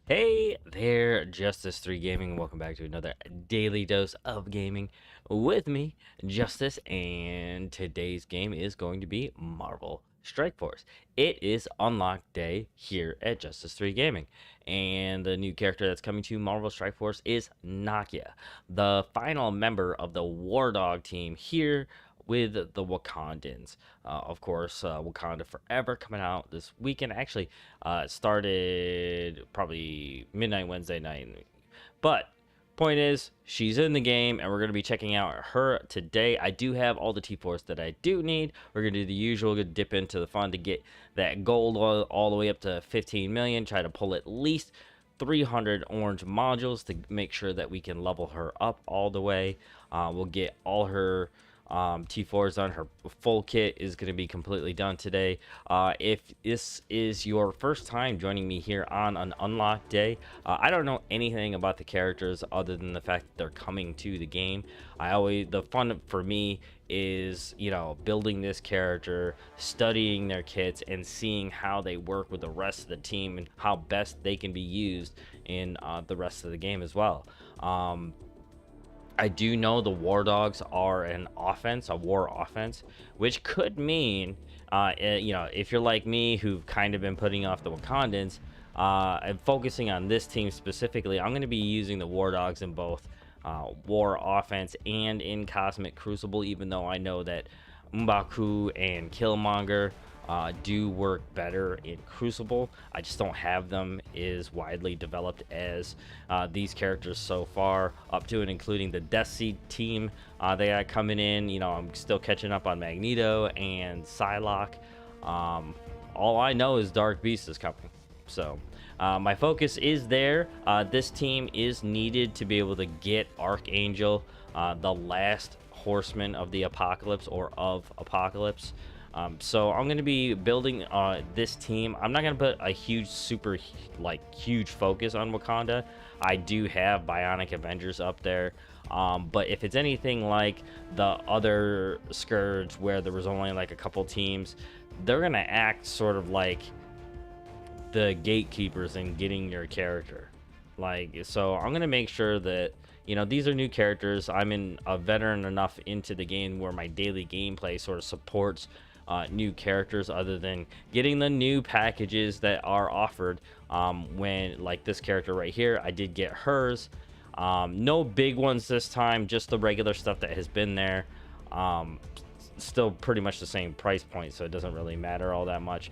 Hey there, Justice 3 Gaming. Welcome back to another daily dose of gaming with me, Justice. And today's game is going to be Marvel Strike Force. It is unlock day here at Justice 3 Gaming. And the new character that's coming to Marvel Strike Force is Nakia, the final member of the War Dog team here with the Wakandans. Of course, Wakanda Forever coming out this weekend. Actually, it started probably midnight Wednesday night. But point is, she's in the game, and we're going to be checking out her today. I do have all the T-Force that I do need. We're going to do the usual, dip into the fund to get that gold all the way up to 15 million. Try to pull at least 300 orange modules to make sure that we can level her up all the way. We'll get all her T4's on. Her full kit is going to be completely done today. If this is your first time joining me here on an unlocked day, I don't know anything about the characters other than the fact that they're coming to the game. The fun for me is, building this character, studying their kits, and seeing how they work with the rest of the team and how best they can be used in the rest of the game as well. I do know the War Dogs are a war offense, which could mean, if you're like me, who've kind of been putting off the Wakandans, and focusing on this team specifically, I'm going to be using the War Dogs in both war offense and in Cosmic Crucible, even though I know that M'Baku and Killmonger do work better in Crucible. I just don't have them as widely developed as these characters so far, up to and including the Death Seed team they got coming in. I'm still catching up on Magneto and Psylocke. All I know is Dark Beast is coming, so my focus is there. This team is needed to be able to get Archangel, the last horseman of the apocalypse, or of apocalypse. So I'm going to be building this team. I'm not going to put a huge focus on Wakanda. I do have Bionic Avengers up there. But if it's anything like the other Scourge, where there was only like a couple teams, they're going to act sort of like the gatekeepers in getting your character. So I'm going to make sure that, these are new characters. I'm a veteran enough into the game where my daily gameplay sort of supports new characters, other than getting the new packages that are offered. When, like this character right here, I did get hers. No big ones this time, just the regular stuff that has been there. Still pretty much the same price point, so it doesn't really matter all that much.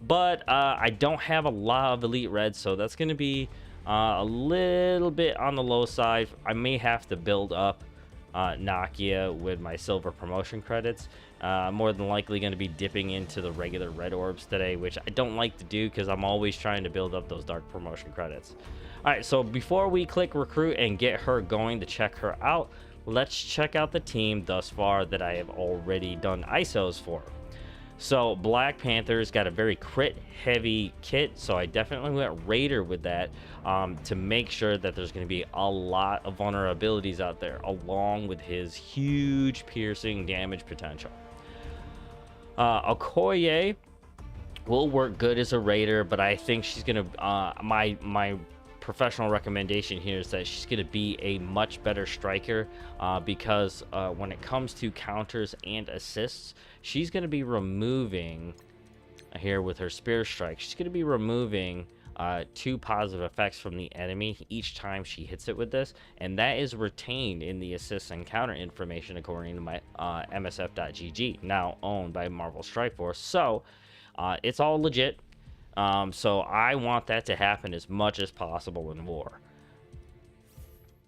But I don't have a lot of Elite Red, so that's going to be a little bit on the low side. I may have to build up Nakia with my silver promotion credits. More than likely going to be dipping into the regular red orbs today, which I don't like to do because I'm always trying to build up those dark promotion credits. All right, so before we click recruit and get her going to check her out, let's check out the team thus far that I have already done ISOs for. So Black Panther's got a very crit heavy kit, so I definitely went Raider with that, to make sure that there's going to be a lot of vulnerabilities out there, along with his huge piercing damage potential. Okoye will work good as a Raider, but I think she's going to, my professional recommendation here is that she's going to be a much better striker, because when it comes to counters and assists, she's going to be removing, here with her spear strike, she's going to be removing 2 positive effects from the enemy each time she hits it with this, and that is retained in the assist and counter information according to my MSF.gg, now owned by Marvel Strike Force. So it's all legit. So I want that to happen as much as possible in war.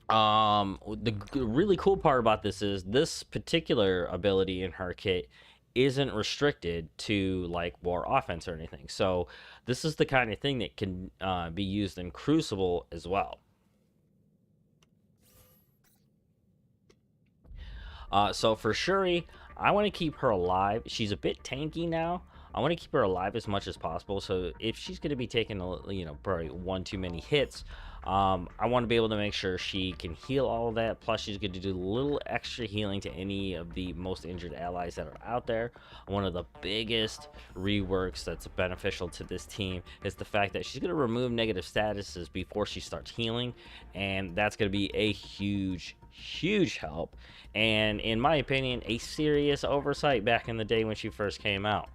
The really cool part about this is this particular ability in her kit isn't restricted to like war offense or anything. So this is the kind of thing that can be used in Crucible as well. So for Shuri, I want to keep her alive. She's a bit tanky now. I want to keep her alive as much as possible. So if she's going to be taking, probably one too many hits, I want to be able to make sure she can heal all of that. Plus, she's going to do a little extra healing to any of the most injured allies that are out there. One of the biggest reworks that's beneficial to this team is the fact that she's going to remove negative statuses before she starts healing, and that's going to be a huge help, and in my opinion, a serious oversight back in the day when she first came out.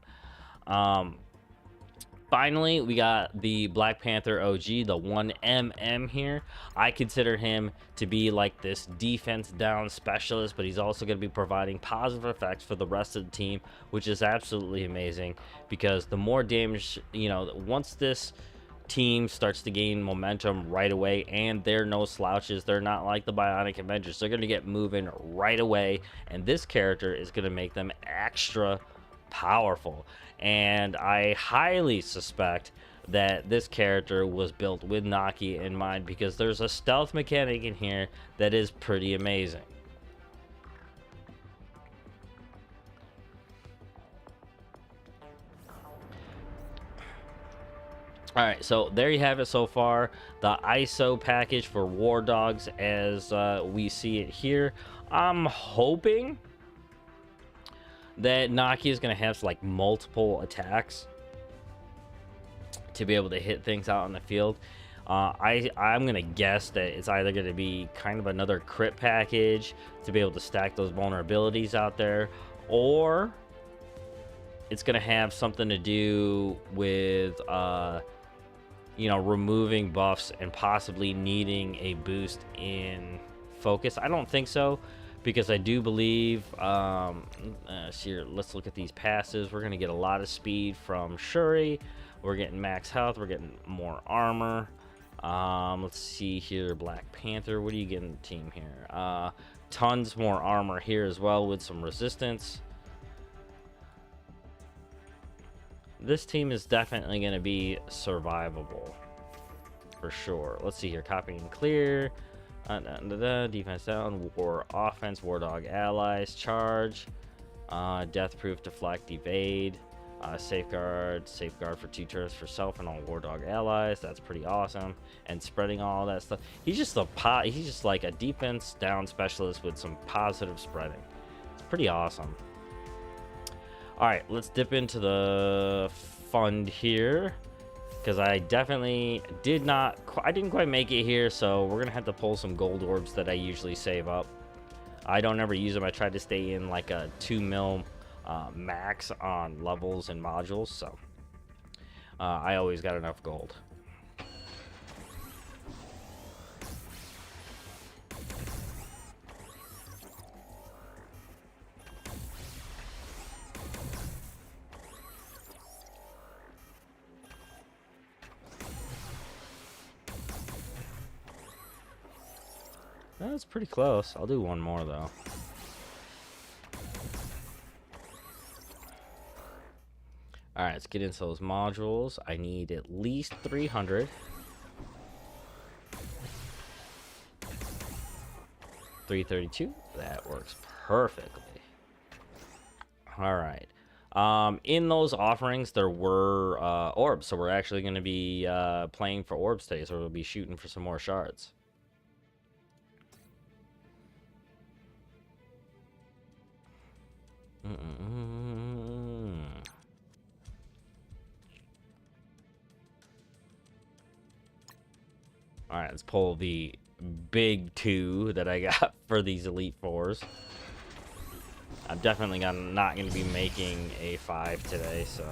Finally, we got the Black Panther OG, the 1MM here. I consider him to be like this defense down specialist, but he's also going to be providing positive effects for the rest of the team, which is absolutely amazing, because the more damage, once this team starts to gain momentum right away, and they're no slouches, they're not like the Bionic Avengers, they're going to get moving right away, and this character is going to make them extra powerful. And I highly suspect that this character was built with Nakia in mind, because there's a stealth mechanic in here that is pretty amazing. All right, so there you have it so far. The ISO package for War Dogs as we see it here. I'm hoping that Nakia is going to have like multiple attacks to be able to hit things out in the field. I'm going to guess that it's either going to be kind of another crit package to be able to stack those vulnerabilities out there, or it's going to have something to do with removing buffs and possibly needing a boost in focus. I don't think so, because I do believe here, let's look at these passes. We're going to get a lot of speed from Shuri. We're getting max health. We're getting more armor. Let's see here, Black Panther. What are you getting, team here? Tons more armor here as well, with some resistance. This team is definitely going to be survivable for sure. Let's see here. Copy and clear. Defense down. War offense. War dog allies. Charge. Death proof. Deflect. Evade. Safeguard for 2 turns for self and all war dog allies. That's pretty awesome. And spreading all that stuff. He's just like a defense down specialist with some positive spreading. It's pretty awesome. All right, let's dip into the fund here, because I definitely didn't quite make it here, so we're gonna have to pull some gold orbs that I usually save up. I don't ever use them. I try to stay in like a 2 mil max on levels and modules, so I always got enough gold. That's pretty close. I'll do one more though. All right, let's get into those modules. I need at least 300. 332. That works perfectly. All right. In those offerings, there were orbs, so we're actually going to be playing for orbs today, so we'll be shooting for some more shards. All right, let's pull the big 2 that I got for these Elite 4s. I'm definitely not going to be making a 5 today, so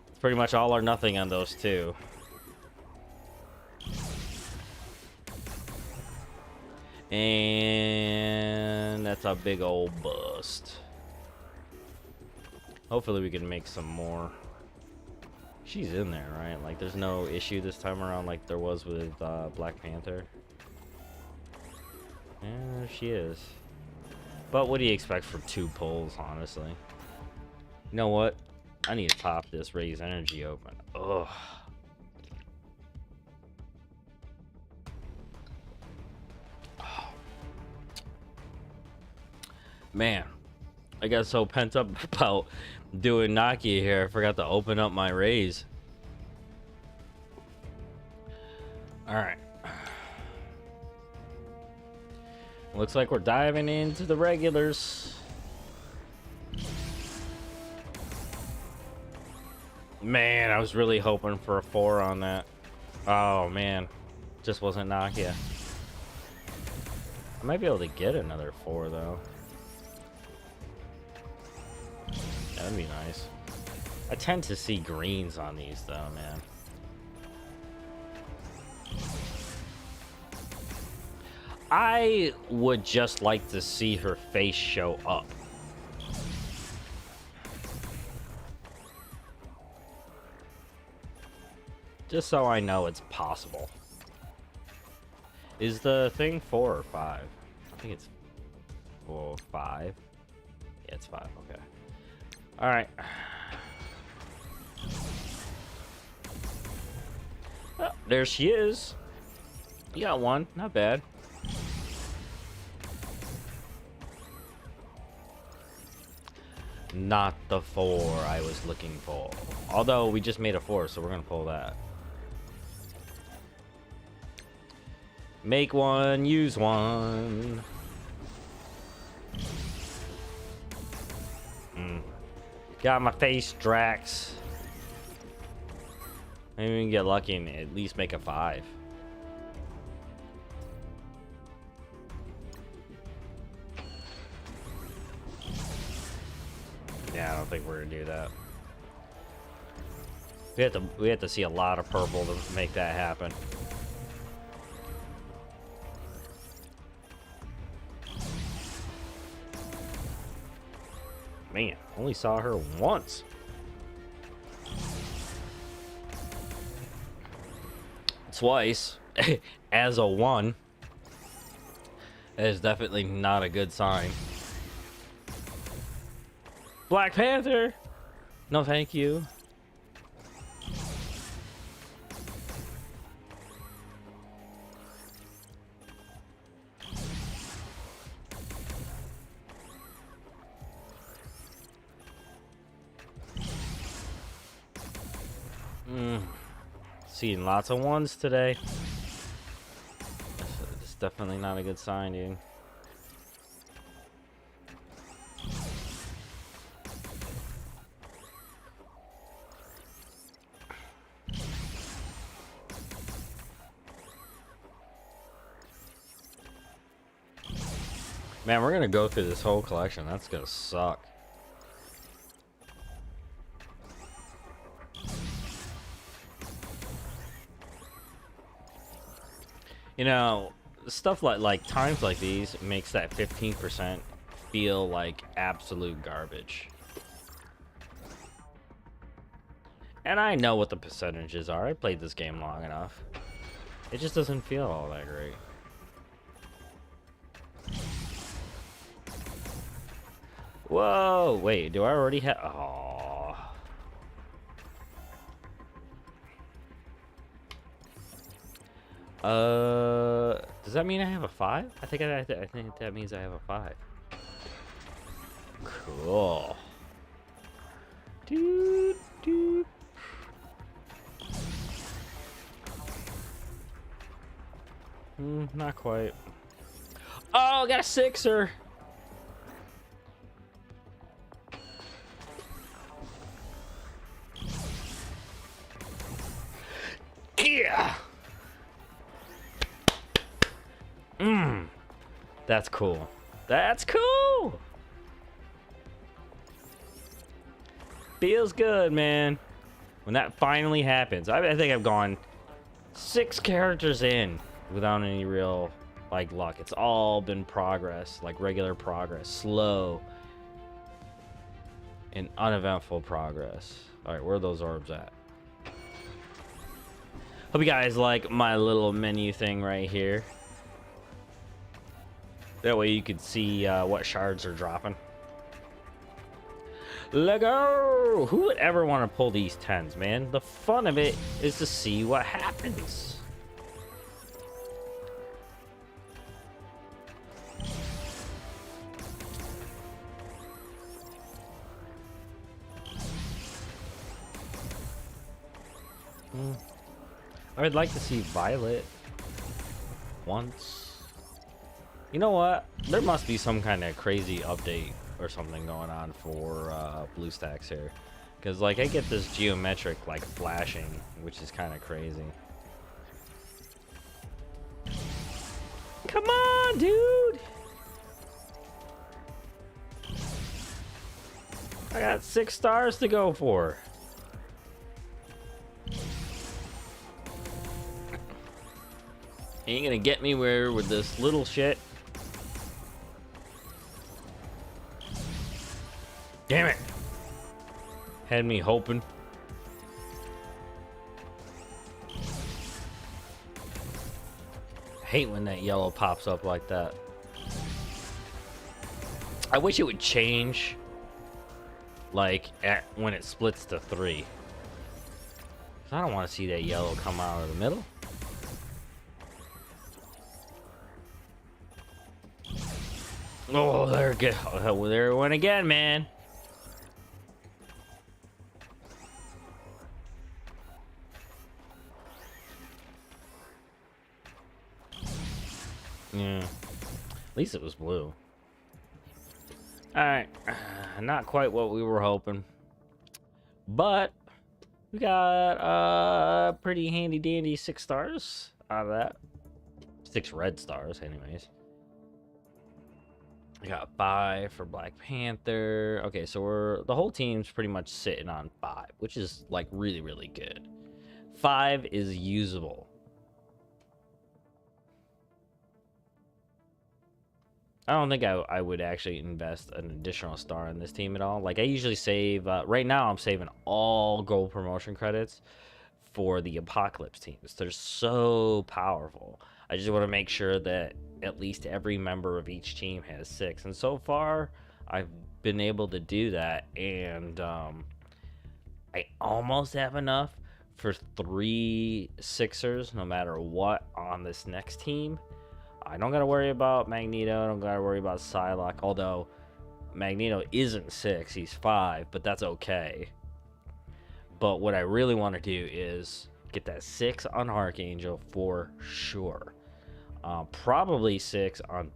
it's pretty much all or nothing on those 2. And that's a big old bust. Hopefully we can make some more. She's in there, right? Like, there's no issue this time around like there was with Black Panther. Yeah, there she is. But what do you expect from 2 pulls, honestly? You know what? I need to pop this raise energy open. Ugh. Oh. Man, I got so pent up about doing Nakia here, I forgot to open up my raise. All right. Looks like we're diving into the regulars. Man, I was really hoping for a 4 on that. Oh man, just wasn't Nakia. I might be able to get another 4 though. That'd be nice. I tend to see greens on these though, man. I would just like to see her face show up. Just so I know it's possible. Is the thing 4 or 5? I think it's 4, 5. Yeah, it's 5. Okay. All right. Oh, there she is. You got 1. Not bad. Not the 4 I was looking for. Although we just made a 4, so we're gonna pull that. Make 1, use 1. Got my face, Drax. Maybe we can get lucky and at least make a 5. Yeah, I don't think we're gonna do that. We have to see a lot of purple to make that happen. Man, only saw her once. Twice as a 1. That is definitely not a good sign. Black Panther! No, thank you. Seeing lots of 1s today. It's definitely not a good sign, dude. Man, we're gonna go through this whole collection. That's gonna suck. You know, stuff like times like these makes that 15% feel like absolute garbage. And I know what the percentages are. I played this game long enough. It just doesn't feel all that great. Whoa, wait, do I already have... Oh. Does that mean I have a 5? I think that means I have a 5. Cool. Dude, dude. Not quite. Oh, I got a 6er. Yeah. That's cool. That's cool. Feels good, man. When that finally happens. I think I've gone 6 characters in without any real like luck. It's all been progress, like regular progress, slow and uneventful progress. All right, where are those orbs at? Hope you guys like my little menu thing right here. That way you can see what shards are dropping. Let go! Who would ever want to pull these 10s, man? The fun of it is to see what happens. I would like to see Violet. once. You know what? There must be some kind of crazy update or something going on for BlueStacks here. Because, like, I get this geometric, like, flashing, which is kind of crazy. Come on, dude! I got 6 stars to go for. Ain't gonna get me where with this little shit. Damn it! Had me hoping. I hate when that yellow pops up like that. I wish it would change, like, when it splits to 3. I don't want to see that yellow come out of the middle. Oh, there it go. Oh, there it went again, man. Yeah. At least it was blue. Alright. Not quite what we were hoping. But we got pretty handy dandy 6 stars out of that. 6 red stars, anyways. I got 5 for Black Panther. Okay, so the whole team's pretty much sitting on 5, which is like really, really good. 5 is usable. I don't think I would actually invest an additional star in this team at all. Like, I usually save, right now I'm saving all gold promotion credits for the Apocalypse teams. They're so powerful. I just want to make sure that at least every member of each team has 6. And so far, I've been able to do that. And I almost have enough for 3 Sixers, no matter what, on this next team. I don't got to worry about Magneto. I don't got to worry about Psylocke. Although Magneto isn't 6, he's 5, but that's okay. But what I really want to do is get that 6 on Archangel for sure. Probably 6 on,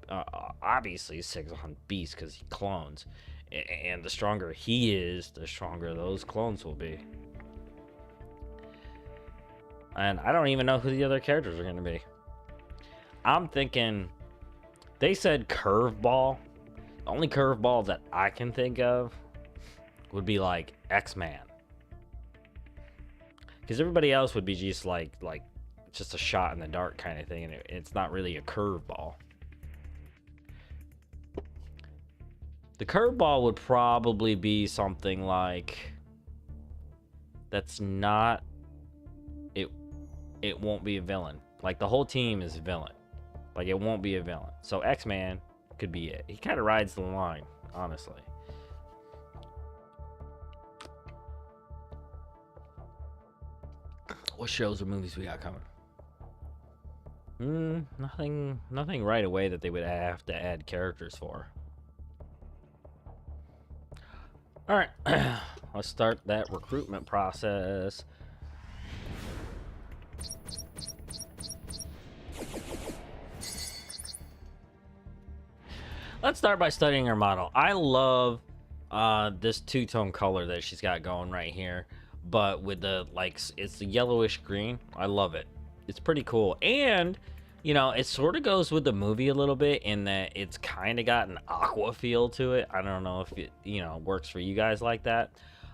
obviously 6 on Beast because he clones. And the stronger he is, the stronger those clones will be. And I don't even know who the other characters are going to be. I'm thinking, they said curveball. The only curveball that I can think of would be like X-Man. Because everybody else would be just like just a shot in the dark kind of thing, and it's not really a curveball. The curveball would probably be something like that's not, it won't be a villain. Like, the whole team is a villain. Like, it won't be a villain. So X-Man could be it. He kind of rides the line, honestly. What shows or movies we got coming? Nothing right away that they would have to add characters for. All right, let's start that recruitment process. Let's start by studying her model. I love this two-tone color that she's got going right here, but with the, like, it's the yellowish green. I love it. It's pretty cool. And, you know, it sort of goes with the movie a little bit in that it's kind of got an aqua feel to it. I don't know if it, you know, works for you guys like that.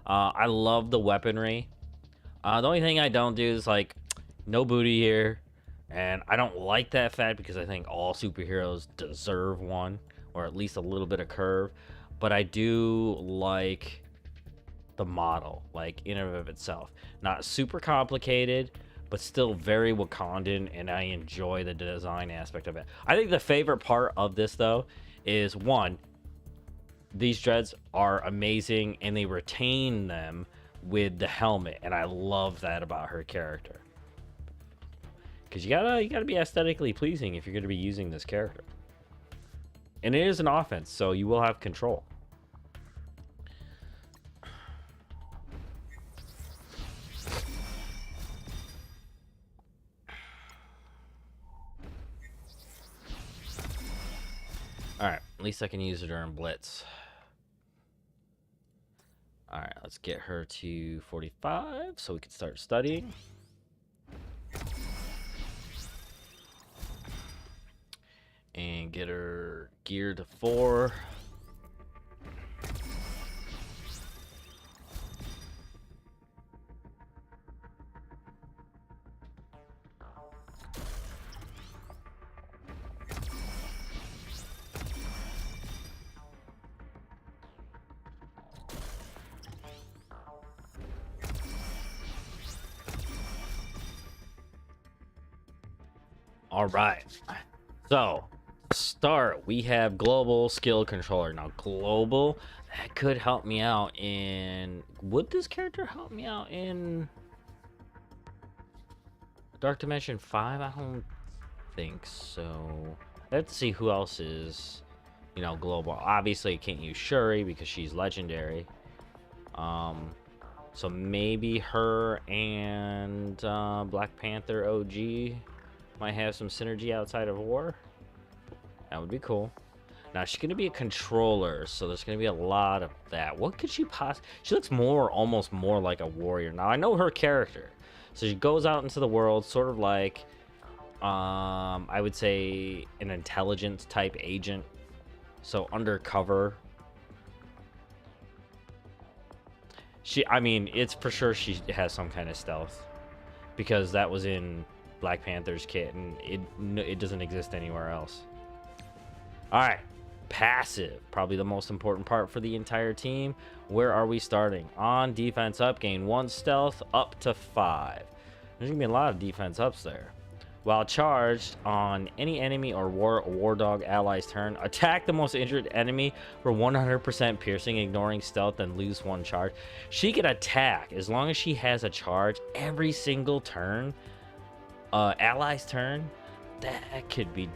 I love the weaponry. The only thing I don't do is, like, no booty here. And I don't like that fact because I think all superheroes deserve one, or at least a little bit of curve. But I do like the model, like, in and of itself. Not super complicated, but still very Wakandan, and I enjoy the design aspect of it. I think the favorite part of this, though, is, one, these dreads are amazing, and they retain them with the helmet, and I love that about her character. Because you gotta be aesthetically pleasing if you're going to be using this character. And it is an offense, so you will have control. Alright, at least I can use her during Blitz. Alright, let's get her to 45 so we can start studying. And get her gear to 4. All right. So, start. We have global skill controller. Now, global, that could help me out in... Would this character help me out in Dark Dimension 5? I don't think so. Let's see who else is, you know, global. Obviously, I can't use Shuri because she's legendary. So maybe her and Black Panther OG might have some synergy outside of war. That would be cool. Now she's gonna be a controller, so there's gonna be a lot of that. What could she possibly? She looks almost more like a warrior. Now I know her character, so she goes out into the world, sort of like, I would say an intelligence type agent. So undercover. I mean, it's for sure she has some kind of stealth, because that was in Black Panther's kit, and it doesn't exist anywhere else. All right, passive, probably the most important part for the entire team. Where are we starting? On defense up, gain 1 stealth up to 5. There's gonna be a lot of defense ups there. While charged, on any enemy or war dog ally's turn, attack the most injured enemy for 100% piercing, ignoring stealth, and lose 1 charge. She can attack as long as she has a charge every single turn. Ally's turn, that could be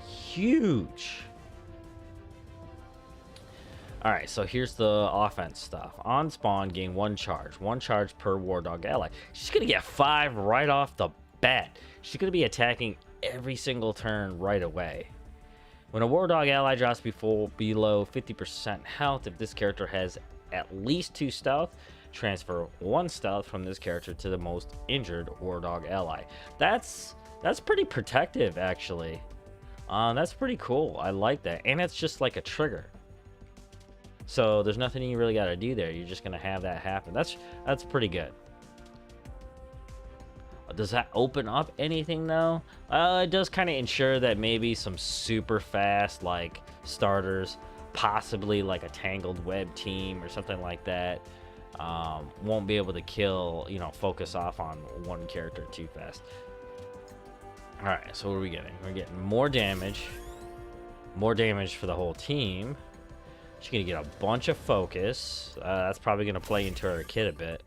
huge. All right, so here's the offense stuff. On spawn, gain 1 charge. 1 charge per war dog ally. She's gonna get 5 right off the bat. She's gonna be attacking every single turn right away. When a war dog ally drops below 50% health, if this character has at least 2 stealth, transfer 1 stealth from this character to the most injured war dog ally. That's pretty protective, actually. That's pretty cool. I like that, and it's just like a trigger. So there's nothing you really got to do there. You're just gonna have that happen. That's pretty good. Does that open up anything though? It does kind of ensure that maybe some super fast like starters, possibly like a tangled web team or something like that, won't be able to kill, you know, focus off on one character too fast. All right, so what are we getting? We're getting more damage for the whole team. She's gonna get a bunch of focus. That's probably gonna play into her kit a bit.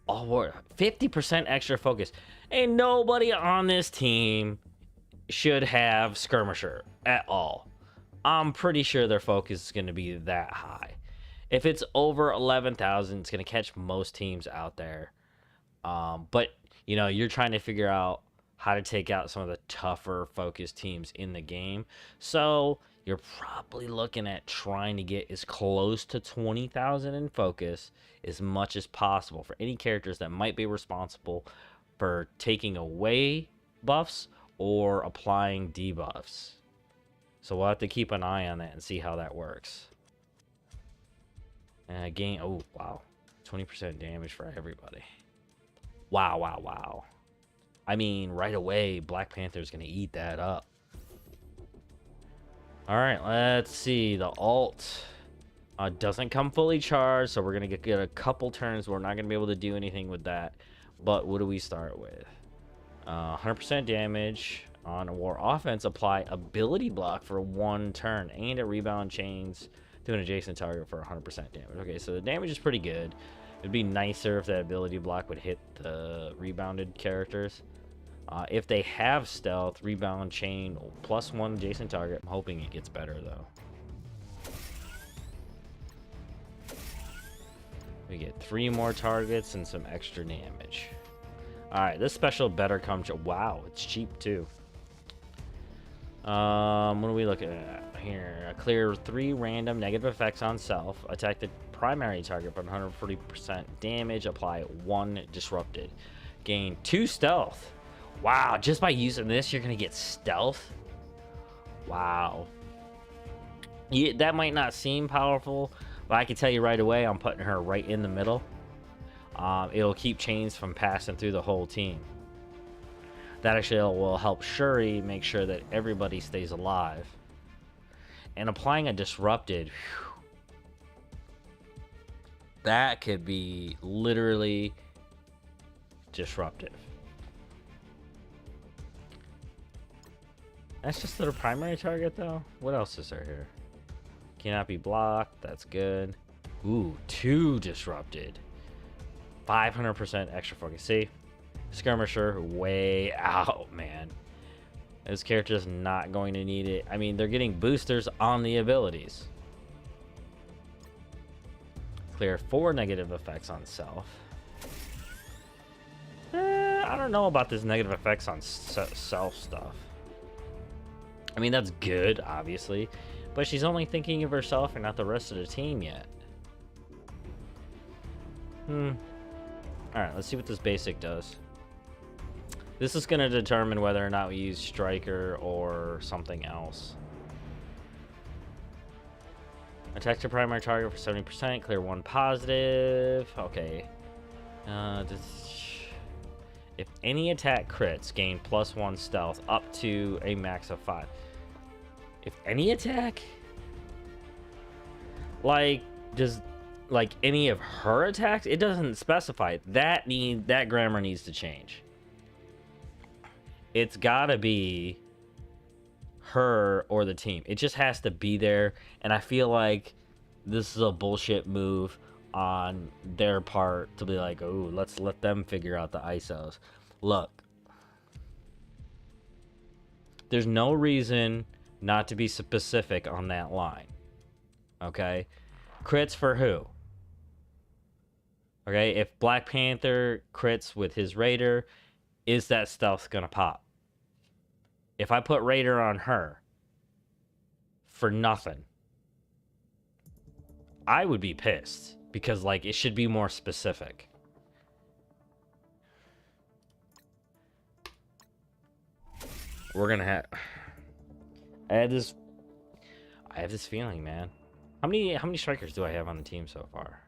Oh, 50% extra focus. Ain't nobody on this team should have skirmisher at all. I'm pretty sure their focus is gonna be that high. If it's over 11,000, it's gonna catch most teams out there. But you know, you're trying to figure out how to take out some of the tougher focus teams in the game. So you're probably looking at trying to get as close to 20,000 in focus as much as possible for any characters that might be responsible for taking away buffs or applying debuffs. So we'll have to keep an eye on that and see how that works. And again, oh wow, 20% damage for everybody. Wow, wow, wow. I mean, right away, Black Panther's gonna eat that up. All right, let's see. The ult doesn't come fully charged, so we're going to get a couple turns. We're not going to be able to do anything with that. But what do we start with? 100% damage on a war offense. Apply ability block for 1 turn. And a rebound chains to an adjacent target for 100% damage. Okay, so the damage is pretty good. It'd be nicer if that ability block would hit the rebounded characters. If they have stealth, rebound chain, +1 adjacent target. I'm hoping it gets better, though. We get 3 more targets and some extra damage. All right, this special better come. Wow, it's cheap, too. What are we looking at here? Clear 3 random negative effects on self. Attack the primary target for 140% damage. Apply 1 disrupted. Gain 2 stealth. Wow, just by using this, you're gonna get stealth. Wow. Yeah, that might not seem powerful, but I can tell you right away, I'm putting her right in the middle. It'll keep chains from passing through the whole team. That actually will help Shuri make sure that everybody stays alive. And applying a disrupted, whew, that could be literally disruptive. That's just their primary target, though. What else is there here? Cannot be blocked. That's good. Ooh, 2 disrupted. 500% extra focus. See? Skirmisher way out, man. This character's not going to need it. I mean, they're getting boosters on the abilities. Clear 4 negative effects on self. I don't know about this negative effects on self stuff. I mean, that's good, obviously, but she's only thinking of herself and not the rest of the team yet. Alright, let's see what this basic does. This is going to determine whether or not we use Striker or something else. Attack your primary target for 70%. Clear 1 positive. Okay. If any attack crits, gain +1 stealth up to a max of 5. If any attack? Like, does... like any of her attacks? It doesn't specify. That grammar needs to change. It's gotta be her or the team. It just has to be there, and I feel like this is a bullshit move on their part to be like, oh, let's let them figure out the ISOs. Look, there's no reason not to be specific on that line. Okay? Crits for who? Okay, if Black Panther crits with his Raider, is that stealth gonna pop? If I put Raider on her for nothing, I would be pissed because, like, it should be more specific. We're gonna have. I have this feeling, man. How many strikers do I have on the team so far?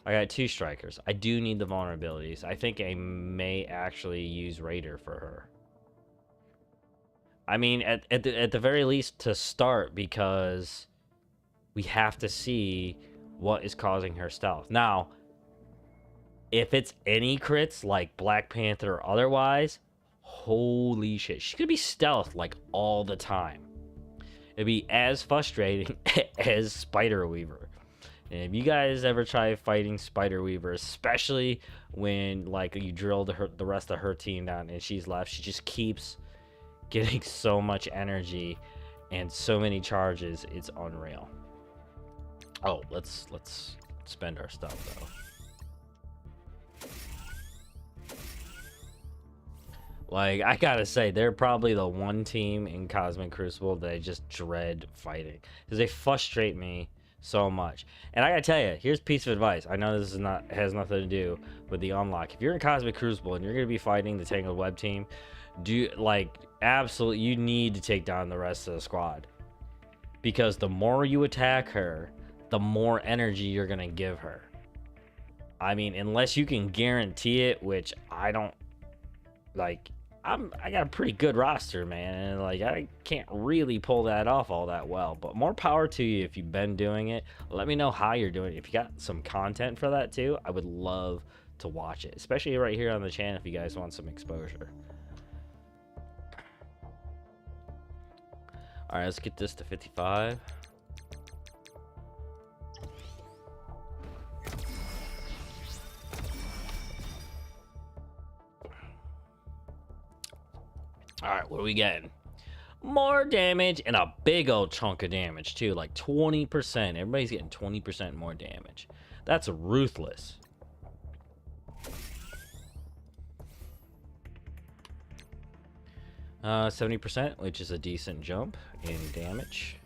I got 2 strikers. I do need the vulnerabilities. I think I may actually use Raider for her. I mean, at the very least to start, because we have to see what is causing her stealth. Now, if it's any crits like Black Panther or otherwise, holy shit, she could be stealth like all the time. It'd be as frustrating as Spider Weaver. And if you guys ever try fighting Spider Weaver, especially when like you drill the rest of her team down and she's left, she just keeps getting so much energy and so many charges, it's unreal. Oh, let's spend our stuff though. Like, I gotta say, they're probably the one team in Cosmic Crucible that I just dread fighting, because they frustrate me so much. And I gotta tell you, here's a piece of advice. I know this is has nothing to do with the unlock. If you're in Cosmic Crucible and you're gonna be fighting the Tangled Web team, absolutely, you need to take down the rest of the squad, because the more you attack her, the more energy you're gonna give her. I mean, unless you can guarantee it, which I don't. Like, I got a pretty good roster, man, and like I can't really pull that off all that well. But more power to you if you've been doing it. Let me know how you're doing it. If you got some content for that too, I would love to watch it, especially right here on the channel if you guys want some exposure. All right, let's get this to 55. Alright, what are we getting? More damage and a big old chunk of damage too, like 20%. Everybody's getting 20% more damage. That's ruthless. 70%, which is a decent jump in damage.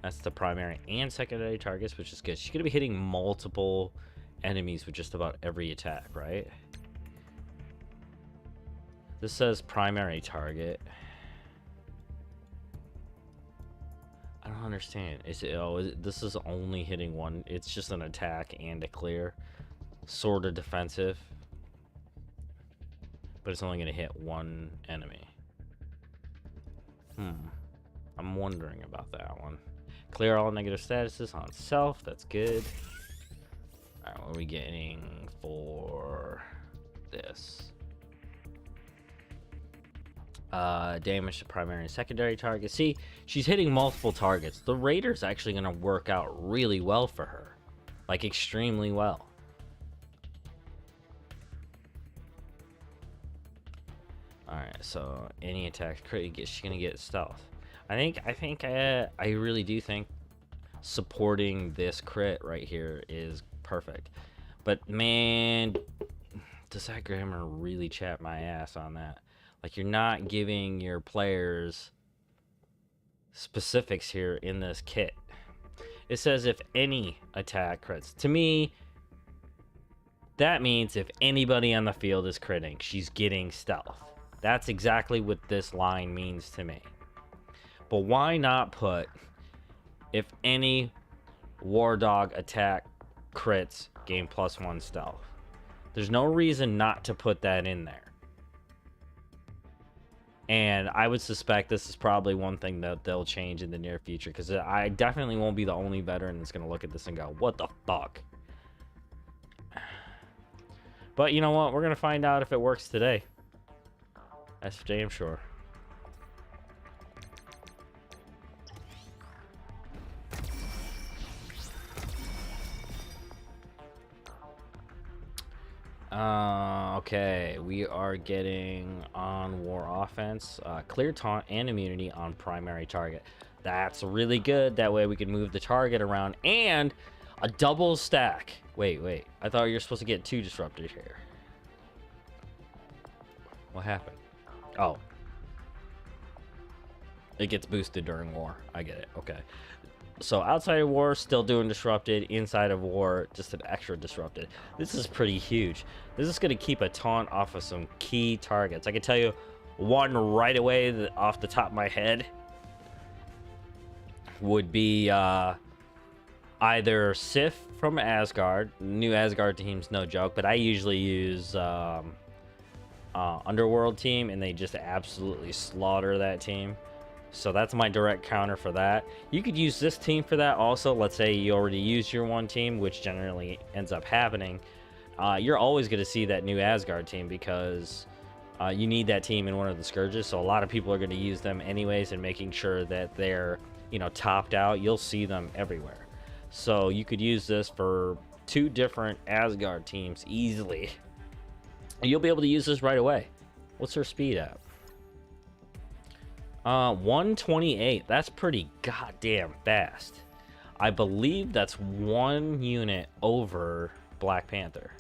That's the primary and secondary targets, which is good. She's going to be hitting multiple enemies with just about every attack, right? This says primary target. I don't understand. This is only hitting one. It's just an attack and a clear. Sort of defensive. But it's only going to hit one enemy. I'm wondering about that one. Clear all negative statuses on self. That's good. Alright, what are we getting for this? Damage to primary and secondary targets. See, she's hitting multiple targets. The Raider's actually going to work out really well for her. Like, extremely well. Alright, so any attack she's going to get stealth. I really do think supporting this crit right here is perfect. But man, does that grammar really chat my ass on that? Like, you're not giving your players specifics here in this kit. It says if any attack crits. To me, that means if anybody on the field is critting, she's getting stealth. That's exactly what this line means to me. But why not put if any War Dog attack crits, gain +1 stealth? There's no reason not to put that in there. And I would suspect this is probably one thing that they'll change in the near future, because I definitely won't be the only veteran that's going to look at this and go, what the fuck? But you know what? We're going to find out if it works today. That's for damn sure. Okay, we are getting on war offense, clear taunt and immunity on primary target. That's really good. That way we can move the target around, and a double stack. Wait. I thought you were supposed to get 2 disruptors here. What happened? Oh. It gets boosted during war. I get it. Okay. So outside of war, still doing disrupted. Inside of war, just an extra disrupted. This is pretty huge. This is going to keep a taunt off of some key targets. I can tell you one right away off the top of my head would be either Sif from Asgard. New Asgard team's no joke, but I usually use Underworld team, and they just absolutely slaughter that team. So that's my direct counter for that. You could use this team for that also. Let's say you already used your one team, which generally ends up happening. You're always going to see that new Asgard team, because you need that team in one of the Scourges. So a lot of people are going to use them anyways, and making sure that they're, topped out. You'll see them everywhere. So you could use this for 2 different Asgard teams easily. You'll be able to use this right away. What's her speed at? 128. That's pretty goddamn fast. I believe that's 1 unit over Black Panther.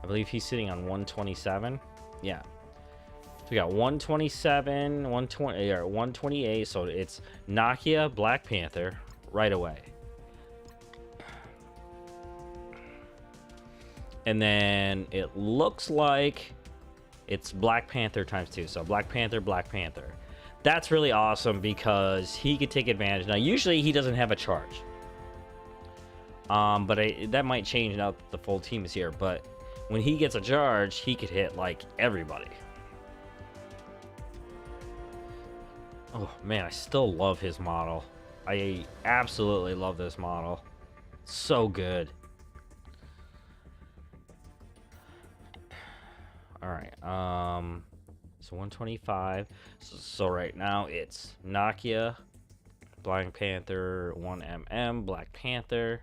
I believe he's sitting on 127. Yeah. So we got 127, 120, or 128. So it's Nakia, Black Panther right away. And then it looks like it's Black Panther times 2. So Black Panther, Black Panther. That's really awesome, because he could take advantage. Now, usually he doesn't have a charge. But that might change now that the full team is here. But when he gets a charge, he could hit, like, everybody. Oh, man, I still love his model. I absolutely love this model. So good. All right, so 125. So right now it's Nakia, Black Panther, 1mm, Black Panther.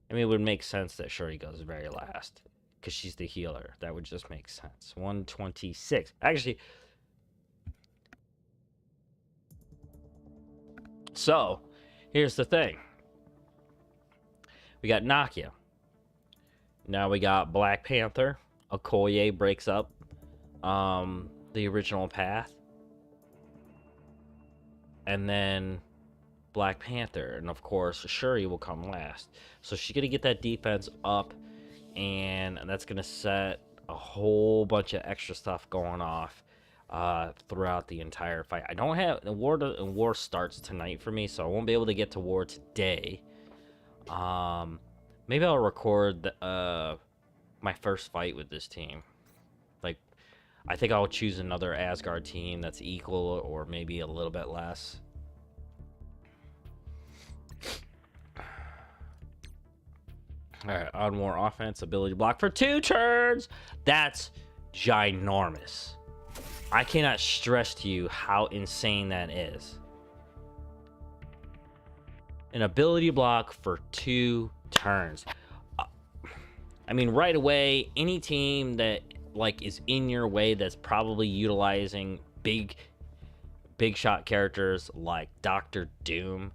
I mean, it would make sense that Shuri goes very last, because she's the healer. That would just make sense. 126. Actually, so here's the thing. We got Nakia. Now we got Black Panther. Okoye breaks up the original path, and then Black Panther, and of course Shuri will come last. So she's gonna get that defense up, and that's gonna set a whole bunch of extra stuff going off throughout the entire fight. I don't have war starts tonight for me, so I won't be able to get to war today. Maybe I'll record my first fight with this team. Like, I think I'll choose another Asgard team that's equal or maybe a little bit less. Alright, on more offense, ability to block for 2 turns. That's ginormous. I cannot stress to you how insane that is. An ability block for 2 turns. I mean, right away, any team that like is in your way that's probably utilizing big shot characters like Doctor Doom,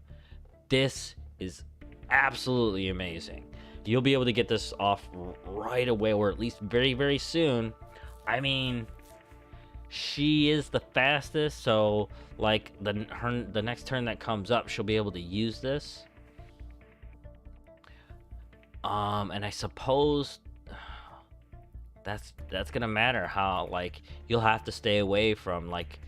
this is absolutely amazing. You'll be able to get this off right away, or at least very, very soon. I mean, she is the fastest, so like the next turn that comes up, she'll be able to use this. And I suppose that's gonna matter how, like, you'll have to stay away from, like,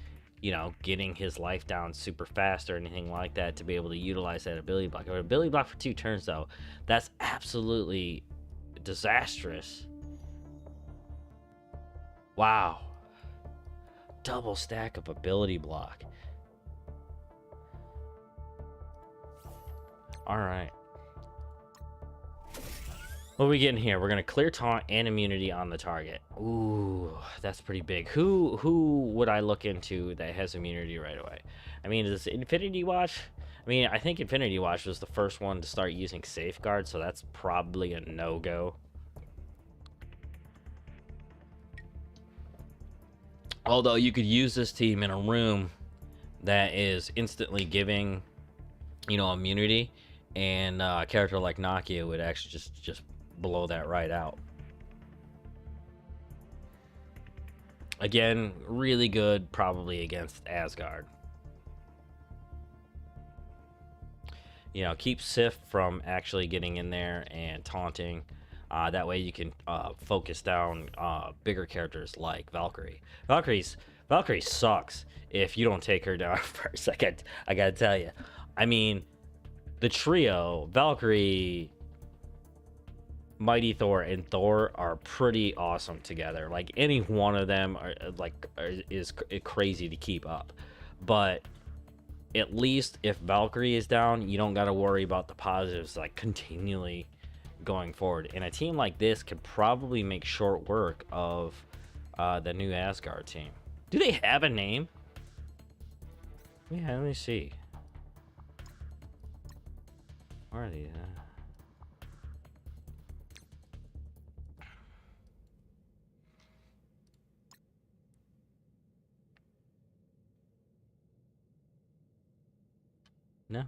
you know, getting his life down super fast or anything like that to be able to utilize that ability block. An ability block for 2 turns, though, that's absolutely disastrous. Wow. Double stack of ability block. All right. What are we getting here? We're gonna clear taunt and immunity on the target. Ooh, that's pretty big. Who would I look into that has immunity right away? I mean, is Infinity Watch? I mean, I think Infinity Watch was the first one to start using safeguard, so that's probably a no-go. Although you could use this team in a room that is instantly giving, you know, immunity, and a character like Nakia would actually just blow that right out. Again, really good probably against Asgard. You know, keep Sif from actually getting in there and taunting. That way you can focus down bigger characters like Valkyrie. Valkyrie sucks if you don't take her down for a second. I gotta tell you. I mean, the trio, Valkyrie, Mighty Thor, and Thor are pretty awesome together. Like, any one of them is crazy to keep up. But at least if Valkyrie is down, you don't got to worry about the positives like continually going forward. And a team like this could probably make short work of the new Asgard team. Do they have a name? Yeah, let me see. Where are these? No.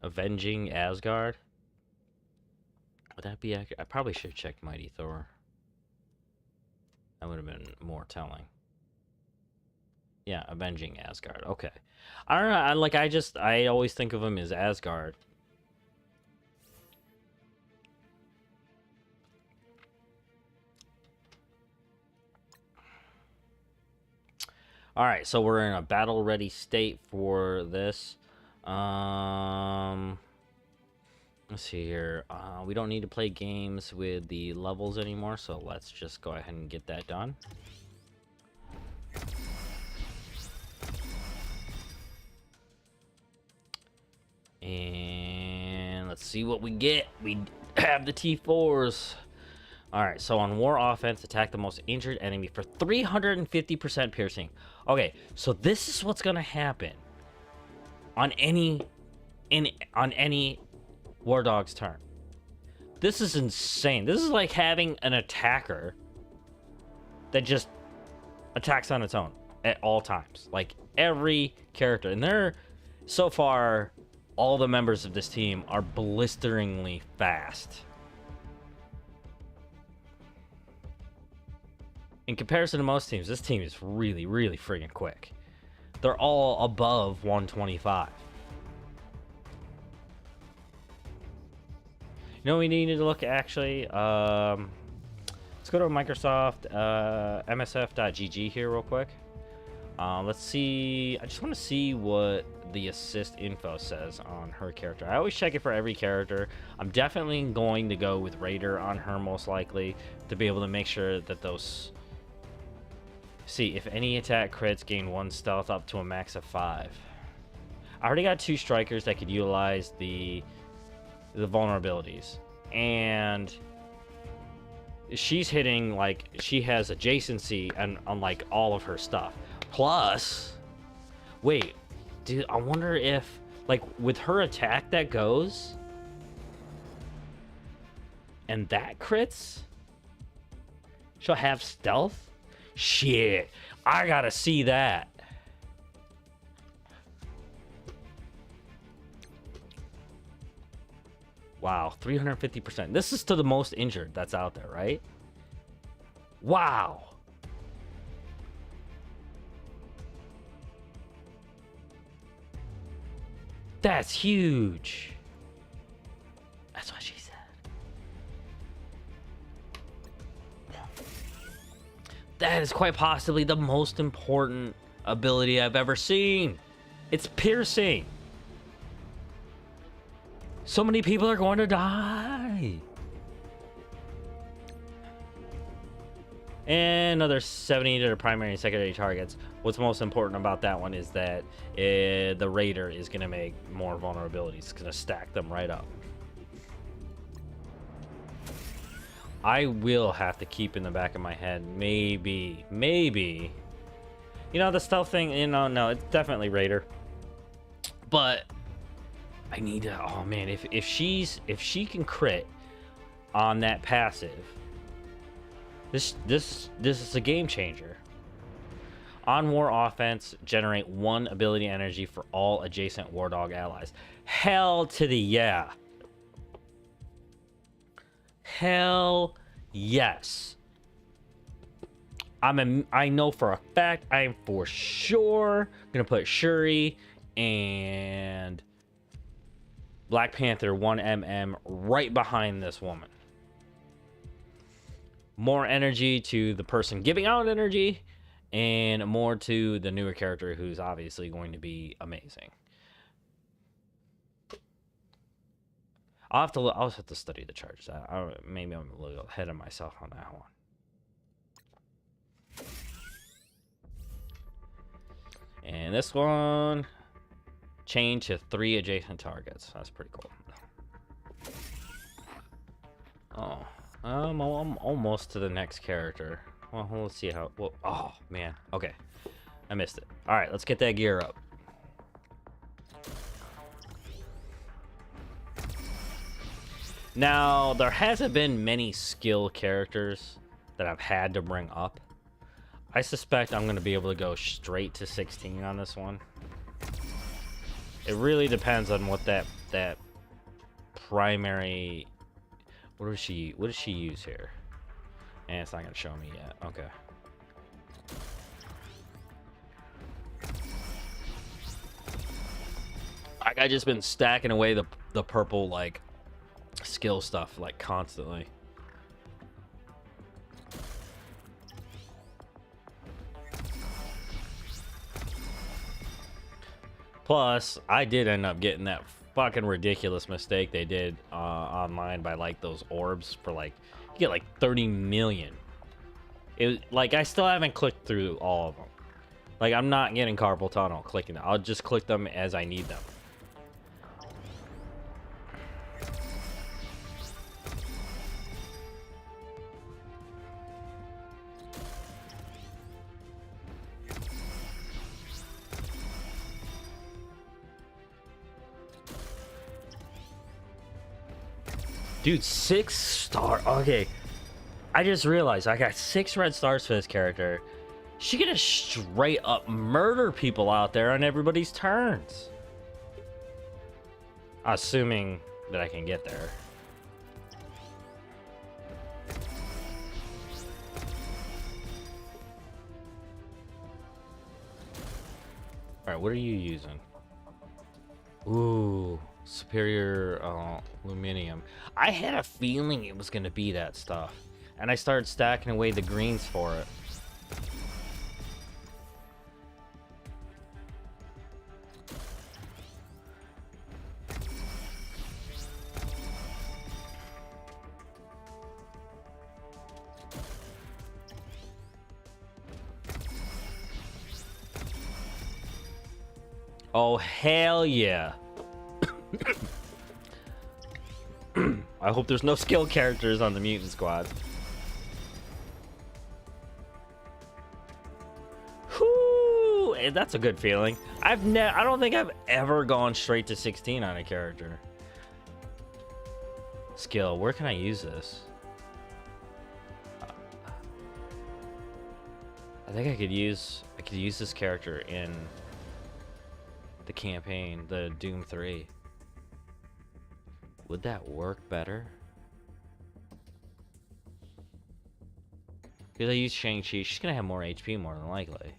Avenging Asgard? Would that be accurate? I probably should have checked Mighty Thor. That would have been more telling. Yeah, Avenging Asgard. Okay. I don't know. I always think of him as Asgard. All right, so we're in a battle-ready state for this. Let's see here. We don't need to play games with the levels anymore, so let's just go ahead and get that done. And let's see what we get. We have the T4s. Alright, so on war offense, attack the most injured enemy for 350% piercing. Okay, so this is what's gonna happen on any War Dog's turn. This is insane. This is like having an attacker that just attacks on its own at all times. Like, every character. And they're, so far, all the members of this team are blisteringly fast. In comparison to most teams, this team is really, really friggin' quick. They're all above 125. You know, we needed to look actually. Let's go to Microsoft MSF.gg here real quick. Let's see. I just want to see what the assist info says on her character. I always check it for every character. I'm definitely going to go with Raider on her most likely to be able to make sure that those. See, if any attack crits, gain 1 stealth up to a max of 5. I already got 2 strikers that could utilize the vulnerabilities, and she's hitting, like, she has adjacency and on like all of her stuff. Plus, wait, dude, I wonder if, like, with her attack that goes and that crits, she'll have stealth. Shit, I gotta see that. Wow, 350%. This is to the most injured that's out there, right? Wow. That's huge. That's what she said. That is quite possibly the most important ability I've ever seen. It's piercing. So many people are going to die. And another 70 to the primary and secondary targets. What's most important about that one is that the Raider is going to make more vulnerabilities. It's going to stack them right up. I will have to keep in the back of my head, maybe, you know, the stealth thing, you know, no, it's definitely Raider. But I need to, oh man, if she can crit on that passive, this is a game changer. On war offense, generate 1 ability energy for all adjacent War Dog allies. Hell to the yeah. Hell yes. I know for a fact, I am for sure gonna put Shuri and Black Panther 1mm right behind this woman. More energy to the person giving out energy, and more to the newer character who's obviously going to be amazing. I'll have to study the charts. Maybe I'm a little ahead of myself on that one. And this one, chain to 3 adjacent targets. That's pretty cool. Oh, I'm almost to the next character. Well, let's see how. Well, oh man. Okay, I missed it. All right, let's get that gear up. Now, there hasn't been many skill characters that I've had to bring up. I suspect I'm going to be able to go straight to 16 on this one. It really depends on what that primary... What does she use here? And it's not going to show me yet. Okay. Like, I just been stacking away the purple, like, skill stuff, like, constantly. Plus, I did end up getting that fucking ridiculous mistake they did online by, like, those orbs for, like, you get like 30 million. It was like, I still haven't clicked through all of them. Like, I'm not getting carpal tunnel clicking them. I'll just click them as I need them. Dude, 6 star. Okay, I just realized I got 6 red stars for this character. She could just straight up murder people out there on everybody's turns. Assuming that I can get there. Alright, what are you using? Ooh, superior aluminium. I had a feeling it was gonna be that stuff. And I started stacking away the greens for it. Oh, hell yeah. I hope there's no skill characters on the mutant squad. Whoo! That's a good feeling. I don't think I've ever gone straight to 16 on a character. Skill, where can I use this? I think I could use this character in the campaign, the Doom 3. Would that work better? Because I use Shang-Chi, she's gonna have more HP more than likely.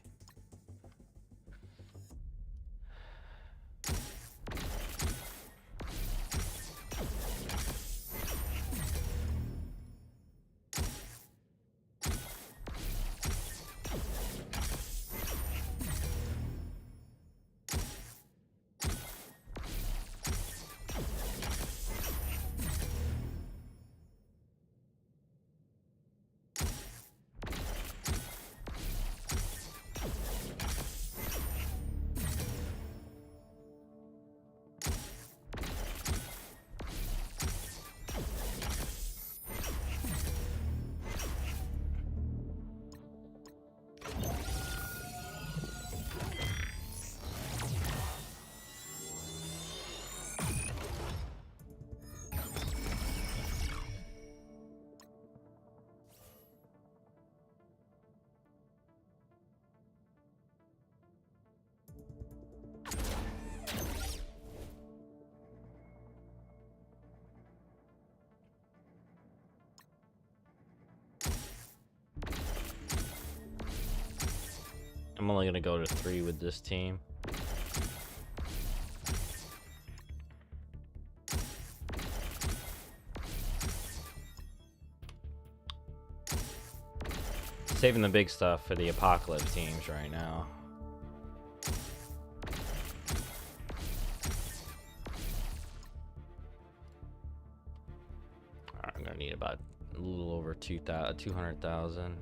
I'm only gonna go to 3 with this team. Saving the big stuff for the apocalypse teams right now. I'm gonna need about a little over 200,000.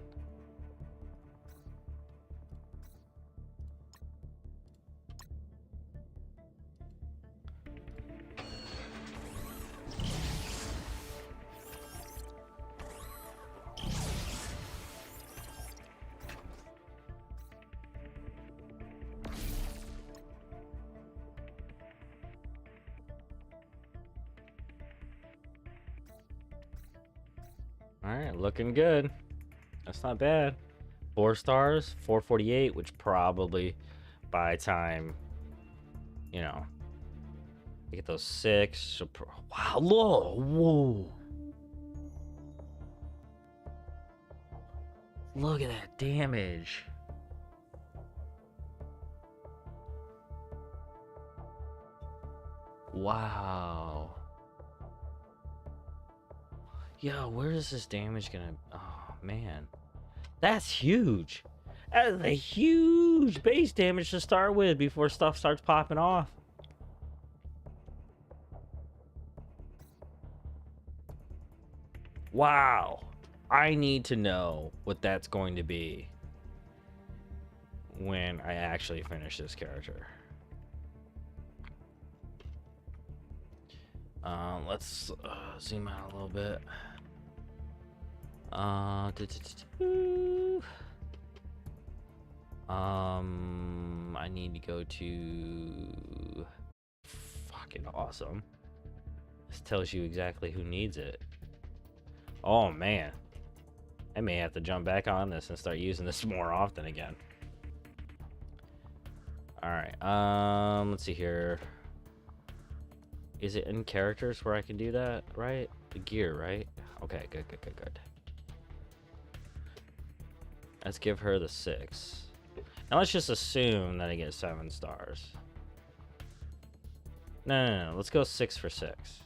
Alright, looking good. That's not bad. 4 stars, 448, which probably by time, you know, I get those 6. Wow, whoa. Look at that damage. Wow. Yo, where is this damage gonna... Oh, man. That's huge. That is a huge base damage to start with before stuff starts popping off. Wow. I need to know what that's going to be when I actually finish this character. Let's zoom out a little bit. I need to go to fucking awesome. This tells you exactly who needs it. Oh man, I may have to jump back on this and start using this more often again. All right, let's see here. Is it in characters where I can do that? Right, the gear, right? Okay, good. Let's give her the 6. Now let's just assume that I get 7 stars. No. Let's go 6 for 6.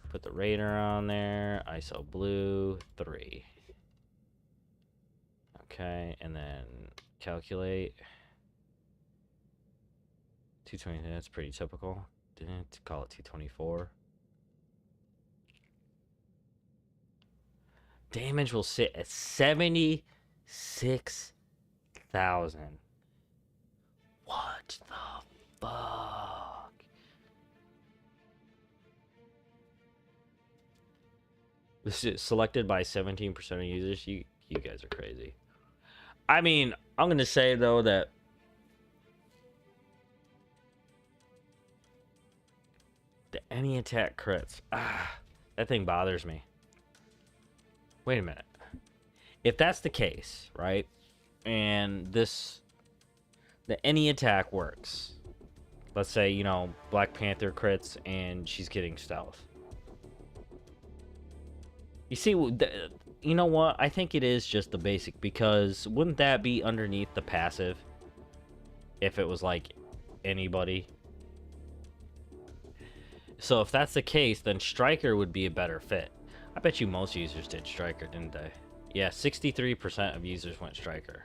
Put the radar on there. ISO blue 3. Okay, and then calculate. 220. That's pretty typical. Didn't call it 224. Damage will sit at 76,000. What the fuck? This is selected by 17% of users. You guys are crazy. I mean, I'm gonna say though that the any attack crits. That thing bothers me. Wait a minute. If that's the case, right? And the any attack works. Let's say, you know, Black Panther crits and she's getting stealth. You see, you know what? I think it is just the basic, because wouldn't that be underneath the passive if it was like anybody? So if that's the case, then Striker would be a better fit. I bet you most users did Striker, didn't they? Yeah, 63% of users went Striker.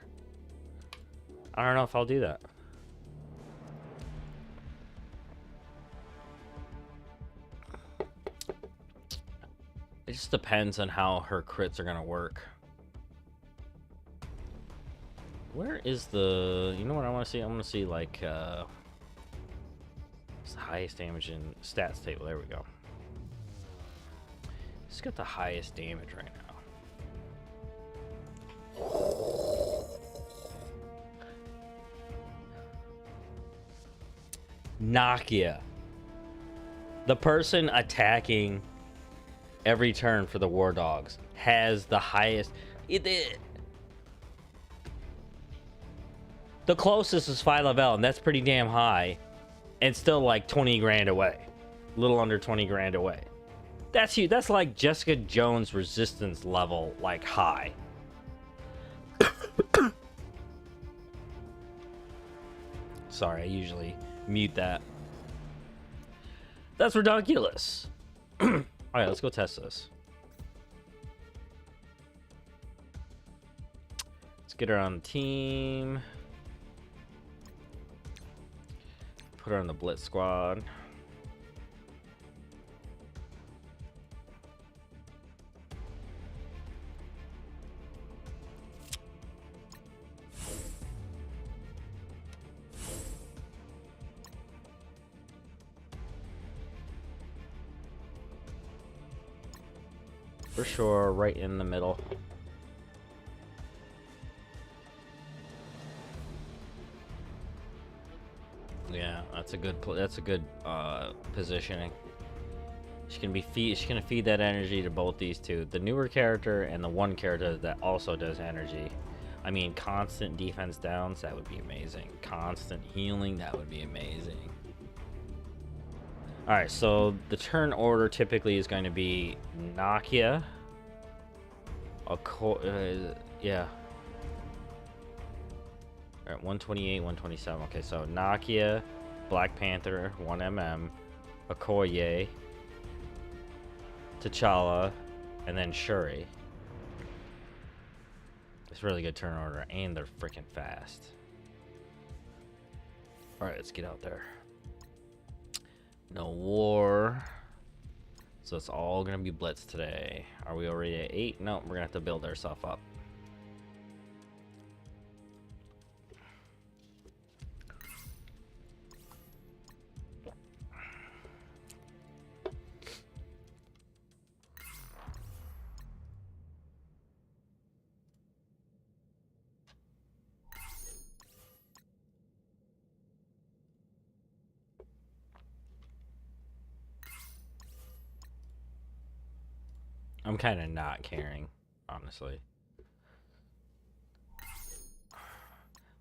I don't know if I'll do that. It just depends on how her crits are gonna work. Where is the... You know what I want to see? I want to see, like, what's the highest damage in stats table? There we go. It's got the highest damage right now. Nakia. The person attacking every turn for the War Dogs has the highest... The closest is 5 level, and that's pretty damn high. And still like 20 grand away. A little under 20 grand away. That's huge. That's like Jessica Jones resistance level, like high. Sorry, I usually mute that. That's ridiculous. Alright, let's go test this. Let's get her on the team. Put her on the Blitz squad. For sure, right in the middle. Yeah, that's a good positioning. She's gonna feed that energy to both these two, the newer character and the one character that also does energy. I mean, constant defense downs, that would be amazing. Constant healing, that would be amazing. All right, so the turn order typically is going to be Nakia, yeah. All right, 128, 127. Okay, so Nakia, Black Panther, 1mm, Okoye, T'Challa, and then Shuri. It's really good turn order, and they're freaking fast. All right, let's get out there. No war. So it's all gonna be blitz today. Are we already at 8? No, we're gonna have to build ourselves up. I'm kind of not caring, honestly.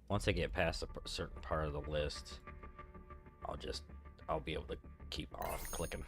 Once I get past a certain part of the list, I'll be able to keep on clicking.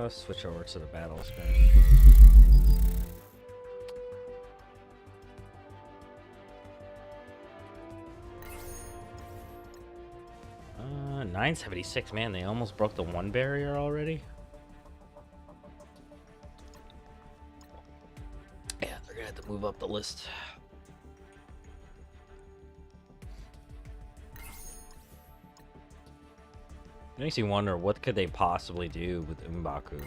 Switch over to the battle screen. 976, man, they almost broke the 1 barrier already. Yeah, they're gonna have to move up the list. Makes you wonder, what could they possibly do with M'Baku?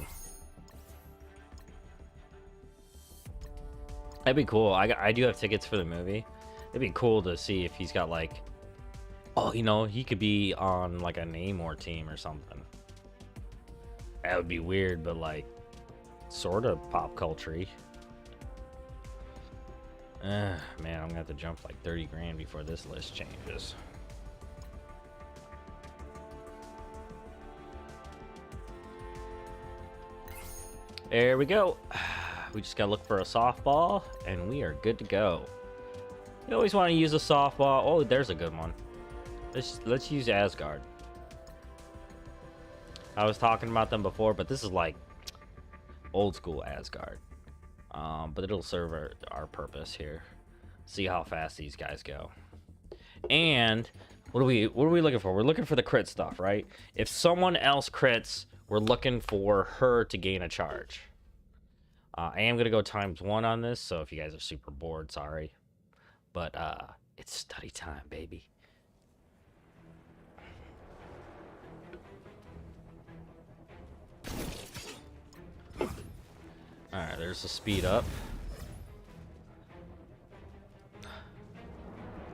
That'd be cool. I do have tickets for the movie. It'd be cool to see if he's got like, oh, you know, he could be on like a Namor team or something. That would be weird, but like sort of pop culture-y. Man, I'm gonna have to jump like 30 grand before this list changes. There we go. We just gotta look for a softball, and we are good to go. You always want to use a softball. Oh, there's a good one. Let's use Asgard. I was talking about them before, but this is like old school Asgard. But it'll serve our purpose here. See how fast these guys go. And what are we looking for? We're looking for the crit stuff, right? If someone else crits, we're looking for her to gain a charge. I am gonna go ×1 on this, so if you guys are super bored, sorry. But it's study time, baby. Alright, there's the speed up.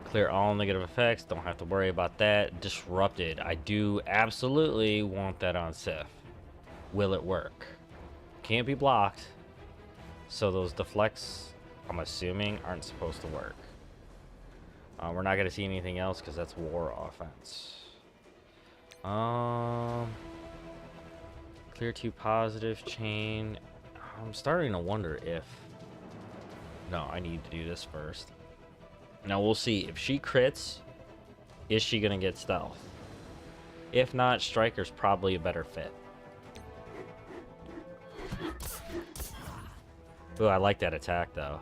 Clear all negative effects. Don't have to worry about that. Disrupted. I do absolutely want that on Sif. Will it work? Can't be blocked. So those deflects, I'm assuming, aren't supposed to work. We're not going to see anything else because that's war offense. Clear 2 positive chain. I'm starting to wonder if... No, I need to do this first. Now we'll see. If she crits, is she going to get stealth? If not, Striker's probably a better fit. Ooh, I like that attack, though.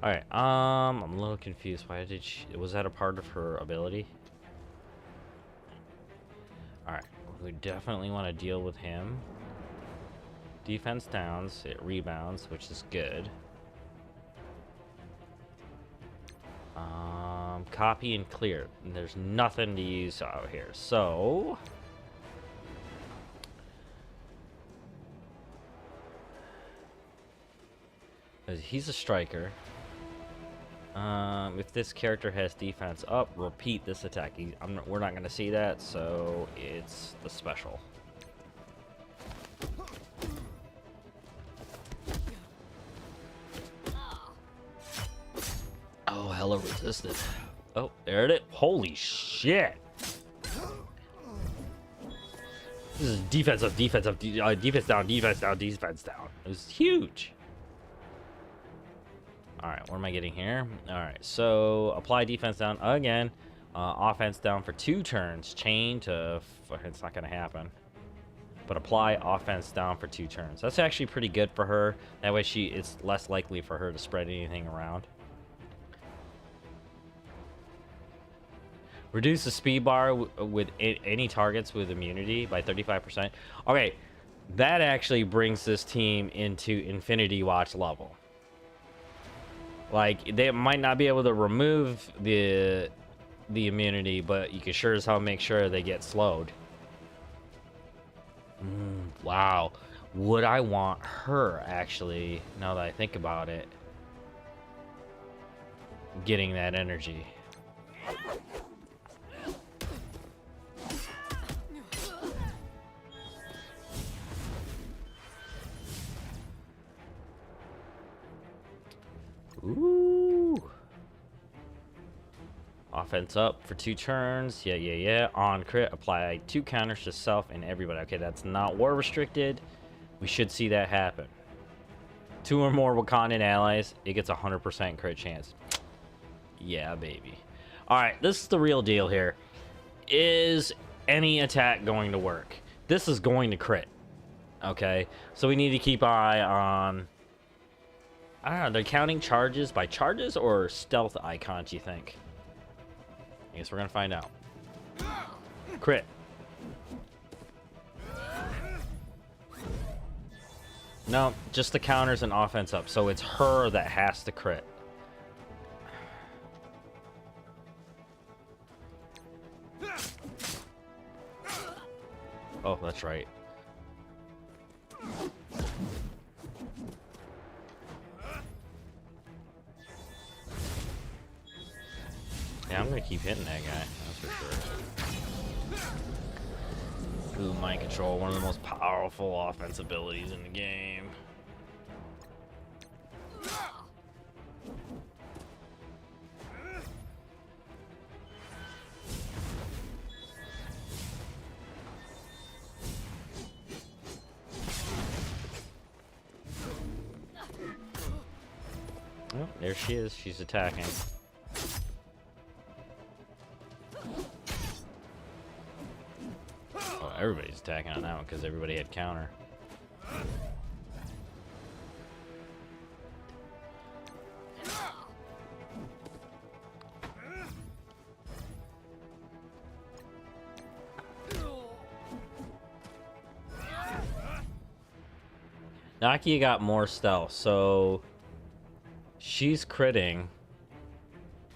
Alright, I'm a little confused. Why did she... Was that a part of her ability? Alright, we definitely want to deal with him. Defense downs, it rebounds, which is good. Copy and clear. And there's nothing to use out here, so... He's a striker. If this character has defense up, repeat this attack. We're not going to see that, so it's the special. Oh, hella resisted. Oh, there it is. Holy shit. This is defense up, defense up, defense down, defense down, defense down. It was huge. Alright, what am I getting here? Alright, so apply defense down again. Offense down for 2 turns. Chain to... It's not going to happen. But apply offense down for 2 turns. That's actually pretty good for her. That way it's less likely for her to spread anything around. Reduce the speed bar with any targets with immunity by 35%. Okay, that actually brings this team into Infinity Watch level. Like, they might not be able to remove the immunity, but you can sure as hell make sure they get slowed. Wow. Would I want her, actually, now that I think about it, getting that energy? Ooh. Offense up for 2 turns. Yeah. On crit, apply 2 counters to self and everybody. Okay, that's not war restricted. We should see that happen. 2 or more Wakandan allies, it gets 100% crit chance. Yeah, baby. All right, this is the real deal here. Is any attack going to work? This is going to crit. Okay, so we need to keep eye on... I don't know, they're counting charges by charges or stealth icons, you think? I guess we're gonna find out. Crit. No, just the counters and offense up, so it's her that has to crit. Oh, that's right. Yeah, I'm gonna keep hitting that guy, that's for sure. Ooh, mind control, one of the most powerful offense abilities in the game. Oh, there she is, she's attacking. Oh, everybody's attacking on that one because everybody had counter. Nakia got more stealth, so she's critting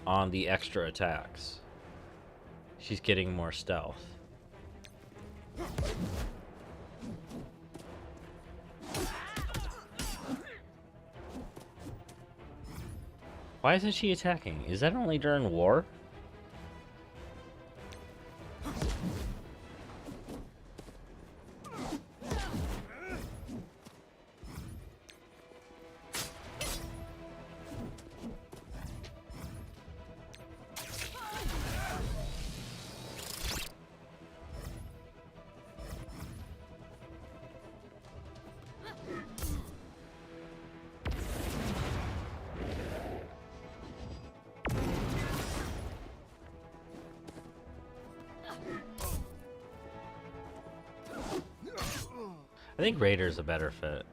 on the extra attacks. She's getting more stealth. Why isn't she attacking? Is that only during war? I think Raider's a better fit.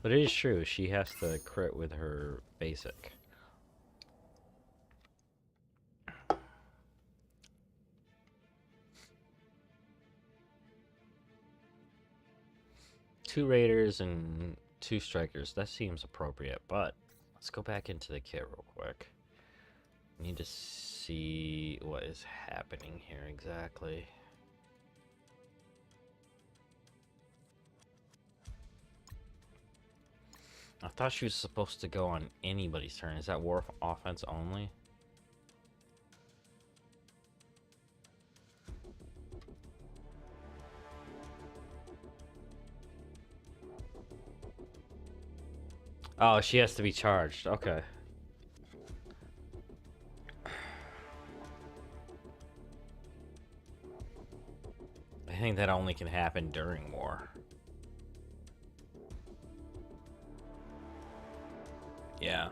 But it is true, she has to crit with her basic. Two Raiders and two Strikers, that seems appropriate, but let's go back into the kit real quick. I need to see what is happening here exactly. I thought she was supposed to go on anybody's turn. Is that war offense only? Oh, she has to be charged. Okay. I think that only can happen during war. Yeah.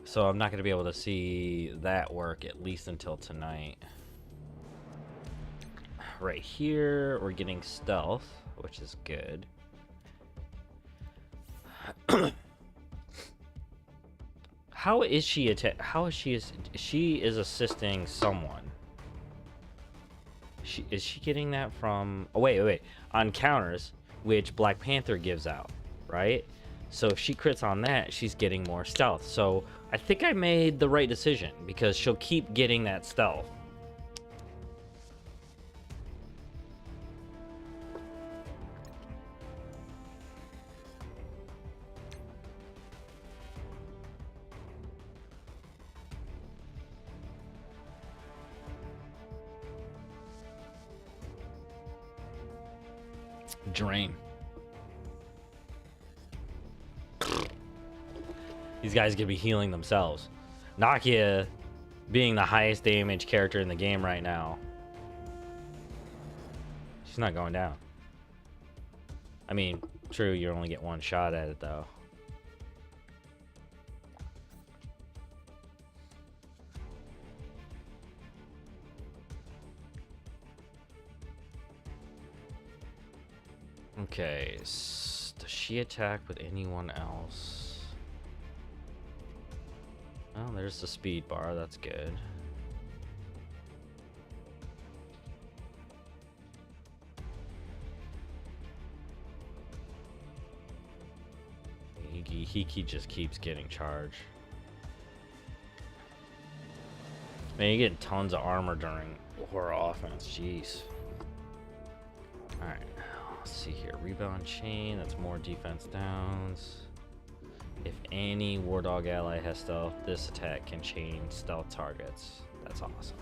So I'm not going to be able to see that work at least until tonight. Right here, we're getting stealth, which is good. How is she she is assisting someone? Is she getting that from... Oh, wait. On counters, which Black Panther gives out, right? So if she crits on that, she's getting more stealth. So I think I made the right decision because she'll keep getting that stealth. Drain. These guys could be healing themselves. Nakia being the highest damage character in the game right now. She's not going down. I mean, true, you only get one shot at it though. Okay, does she attack with anyone else? Well, there's the speed bar, that's good. He just keeps getting charged. Man, you're getting tons of armor during horror offense, jeez. Alright, let's see here. Rebound chain, that's more defense downs. If any War Dog ally has stealth, this attack can chain stealth targets. That's awesome.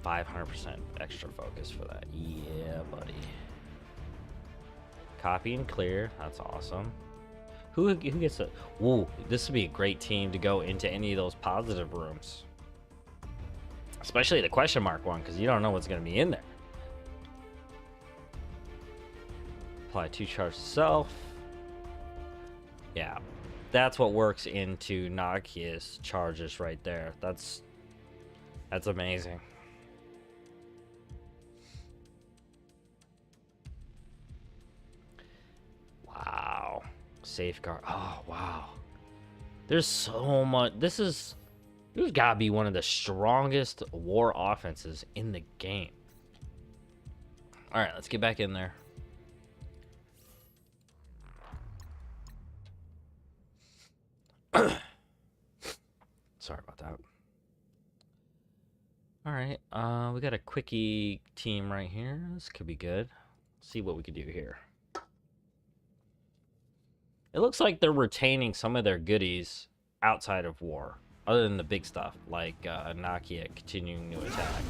500% extra focus for that. Yeah, buddy. Copy and clear, that's awesome. Who gets a... Whoa, this would be a great team to go into any of those positive rooms. Especially the question mark one, because you don't know what's going to be in there. Apply 2 charge self. Yeah, that's what works into Nakia's charges right there. That's amazing. Wow. Safeguard. Oh, wow. There's so much. This gotta be one of the strongest war offenses in the game. All right, let's get back in there. Sorry about that. All right, we got a quickie team right here. This could be good. Let's see what we could do here. It looks like they're retaining some of their goodies outside of war, other than the big stuff, like Nakia continuing to attack.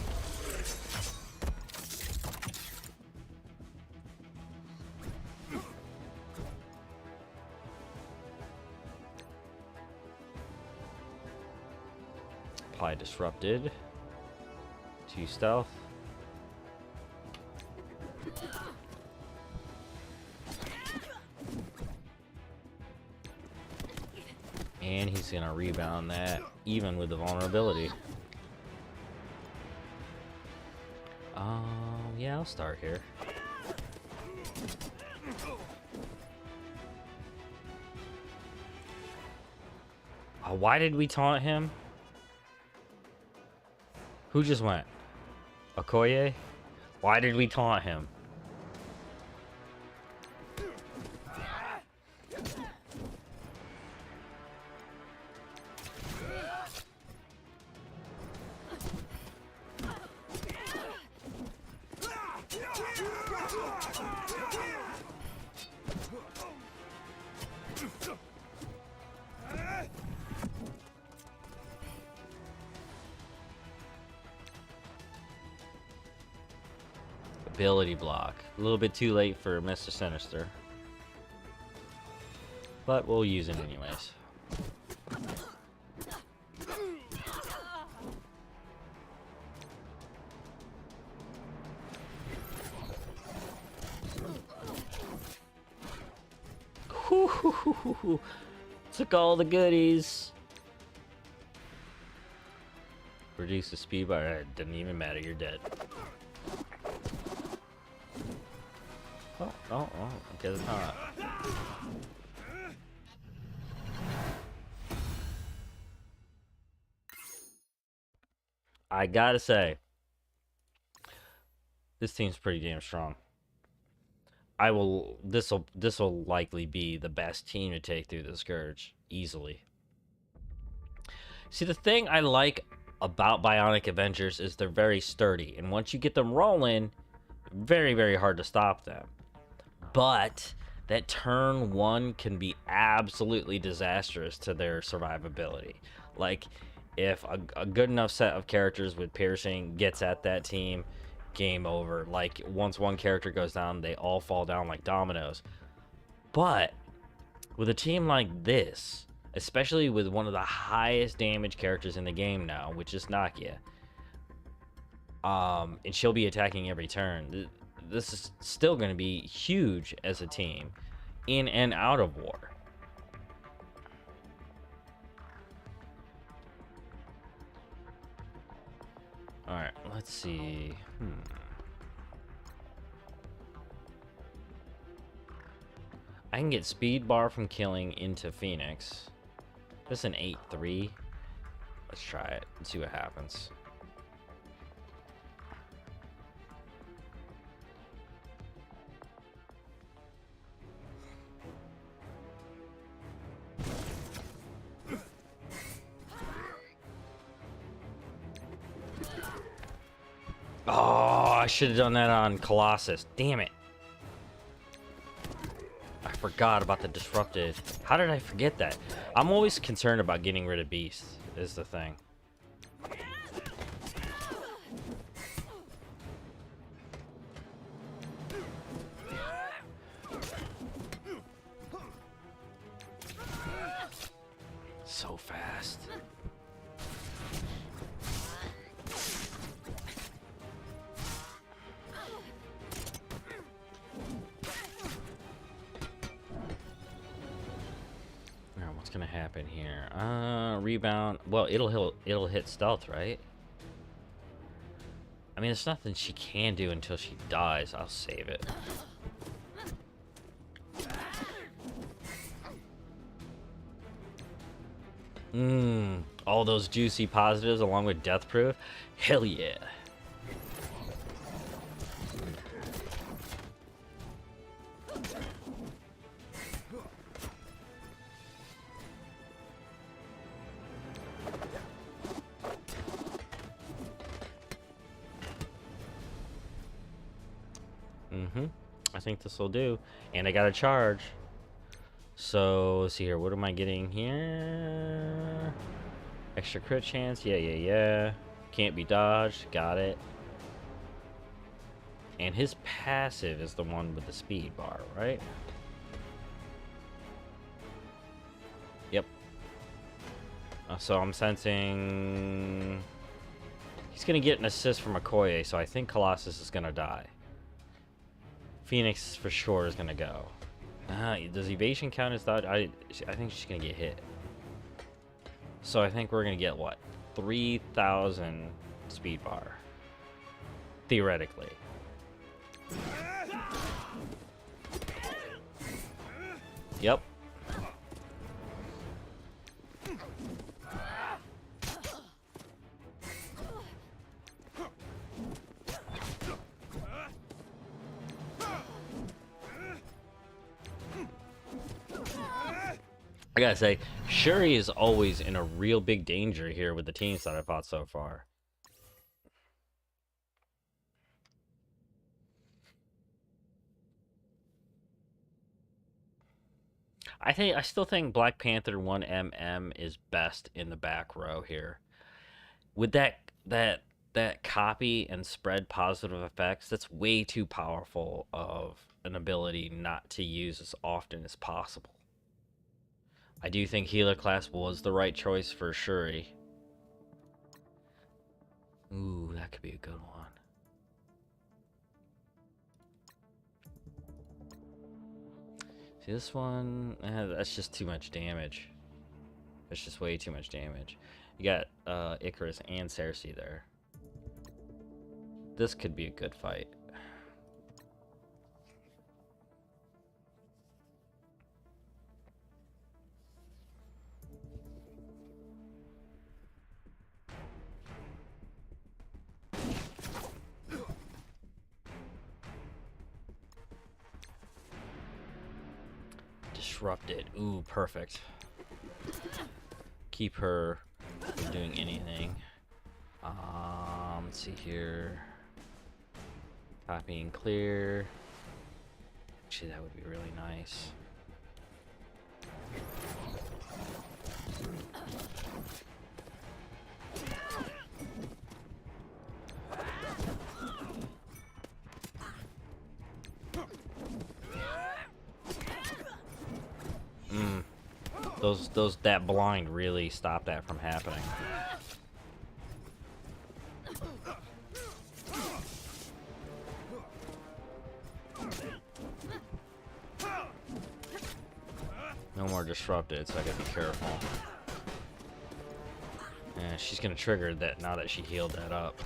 Apply disrupted. 2 stealth. And he's gonna rebound that even with the vulnerability. Yeah, I'll start here. Why did we taunt him? Who just went? Okoye? Why did we taunt him? Ability block. A little bit too late for Mr. Sinister. But we'll use it anyways. Took all the goodies. Reduce the speed bar. It didn't even matter. You're dead. Oh, because it's not. I gotta say, this team's pretty damn strong. This will likely be the best team to take through the Scourge easily. See, the thing I like about Bionic Avengers is they're very sturdy, and once you get them rolling, very, very hard to stop them. But that turn 1 can be absolutely disastrous to their survivability. Like, if a good enough set of characters with piercing gets at that team, game over. Like, once one character goes down, they all fall down like dominoes. But with a team like this, especially with one of the highest damage characters in the game now, which is Nakia, and she'll be attacking every turn, this is still going to be huge as a team in and out of war. All right, let's see. I can get speed bar from killing into Phoenix. This is an 8-3. Let's try it and see what happens. Oh, I should have done that on Colossus. Damn it. I forgot about the disrupted. How did I forget that? I'm always concerned about getting rid of beasts, is the thing. So fast. What's gonna happen here? Rebound. Well, it'll hit stealth, right? I mean, there's nothing she can do until she dies. I'll save it. All those juicy positives along with death proof. Hell yeah. I think this will do. And I got a charge. So, let's see here. What am I getting here? Extra crit chance. Yeah. Can't be dodged. Got it. And his passive is the one with the speed bar, right? Yep. So I'm sensing... He's going to get an assist from Okoye, so I think Colossus is going to die. Phoenix for sure is going to go. Does evasion count as dodge? I think she's going to get hit. So I think we're going to get, what? 3,000 speed bar. Theoretically. Yep. I gotta say, Shuri is always in a real big danger here with the teams that I've fought so far. I still think Black Panther 1MM is best in the back row here. With that copy and spread positive effects, that's way too powerful of an ability not to use as often as possible. I do think healer class was the right choice for Shuri. Ooh, that could be a good one. See this one? That's just too much damage. That's just way too much damage. You got Icarus and Cersei there. This could be a good fight. Disrupted. Ooh, perfect. Keep her from doing anything. Let's see here. Copy and clear. Actually, that would be really nice. That blind really stopped that from happening. No more disrupted, so I gotta be careful. Yeah, she's gonna trigger that now that she healed that up.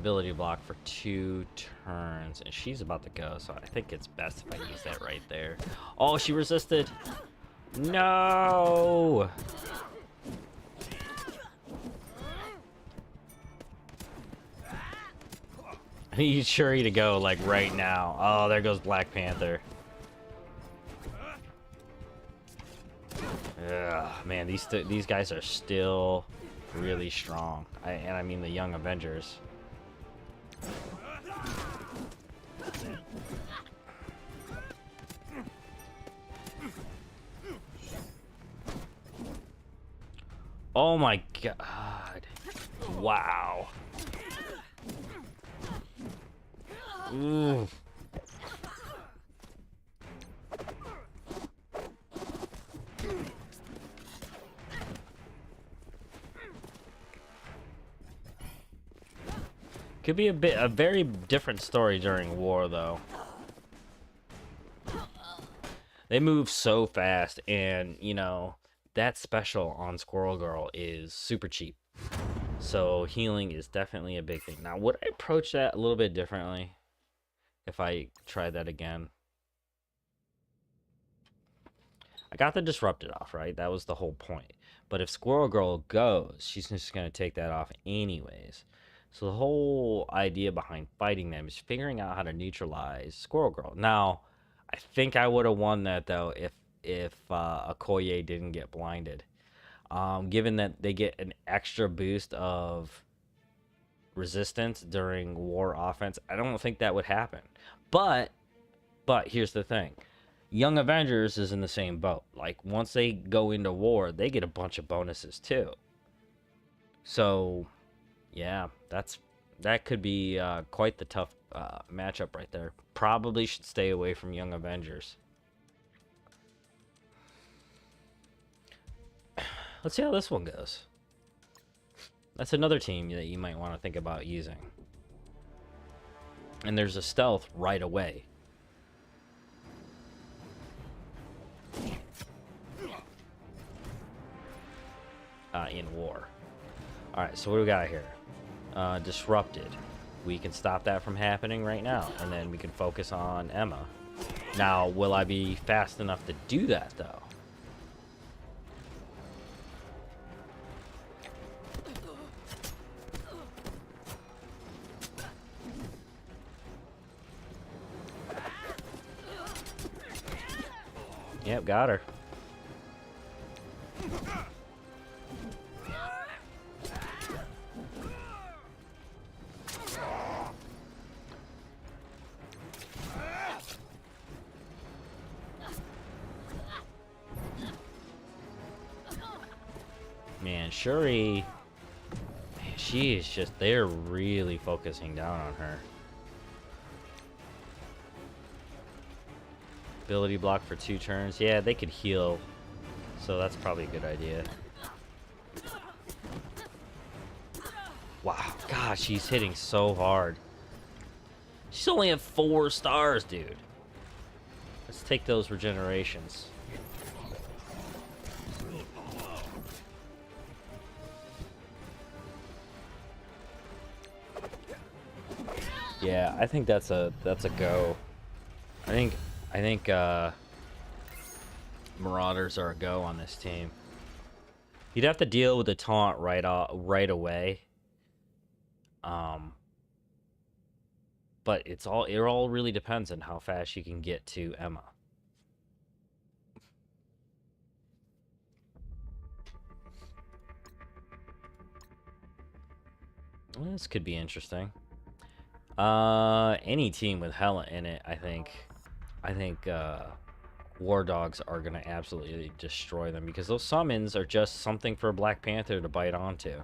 ability block for 2 turns, and she's about to go, so I think it's best if I use that right there. Oh, she resisted. No. I need Shuri to go like right now. Oh, there goes Black Panther. Ugh, man, these guys are still really strong. I mean the Young Avengers. Oh my god. Wow. Ooh. Could be a very different story during war, though. They move so fast, and you know that special on Squirrel Girl is super cheap. So healing is definitely a big thing. Now, would I approach that a little bit differently if I try that again? I got the disrupted off, right? That was the whole point. But if Squirrel Girl goes, she's just going to take that off anyways. So the whole idea behind fighting them is figuring out how to neutralize Squirrel Girl. Now, I think I would have won that though if Okoye didn't get blinded. Given that they get an extra boost of resistance during war offense, I don't think that would happen. But here's the thing. Young Avengers is in the same boat. Like, once they go into war, they get a bunch of bonuses too. So, yeah, that could be quite the tough matchup right there. Probably should stay away from Young Avengers. Let's see how this one goes. That's another team that you might want to think about using. And there's a stealth right away. In war. Alright, so what do we got here? Disrupted. We can stop that from happening right now, and then we can focus on Emma. Now, will I be fast enough to do that, though? Yep, got her. Man, Shuri, man, she is just, they're really focusing down on her. Ability block for 2 turns. Yeah, they could heal, so that's probably a good idea. Wow, gosh, she's hitting so hard. She's only at 4 stars, dude. Let's take those regenerations. Yeah, I think that's a go. I think Marauders are a go on this team. You'd have to deal with the taunt right away. But it all really depends on how fast you can get to Emma. Well, this could be interesting. Any team with Hela in it, I think War Dogs are gonna absolutely destroy them, because those summons are just something for Black Panther to bite onto.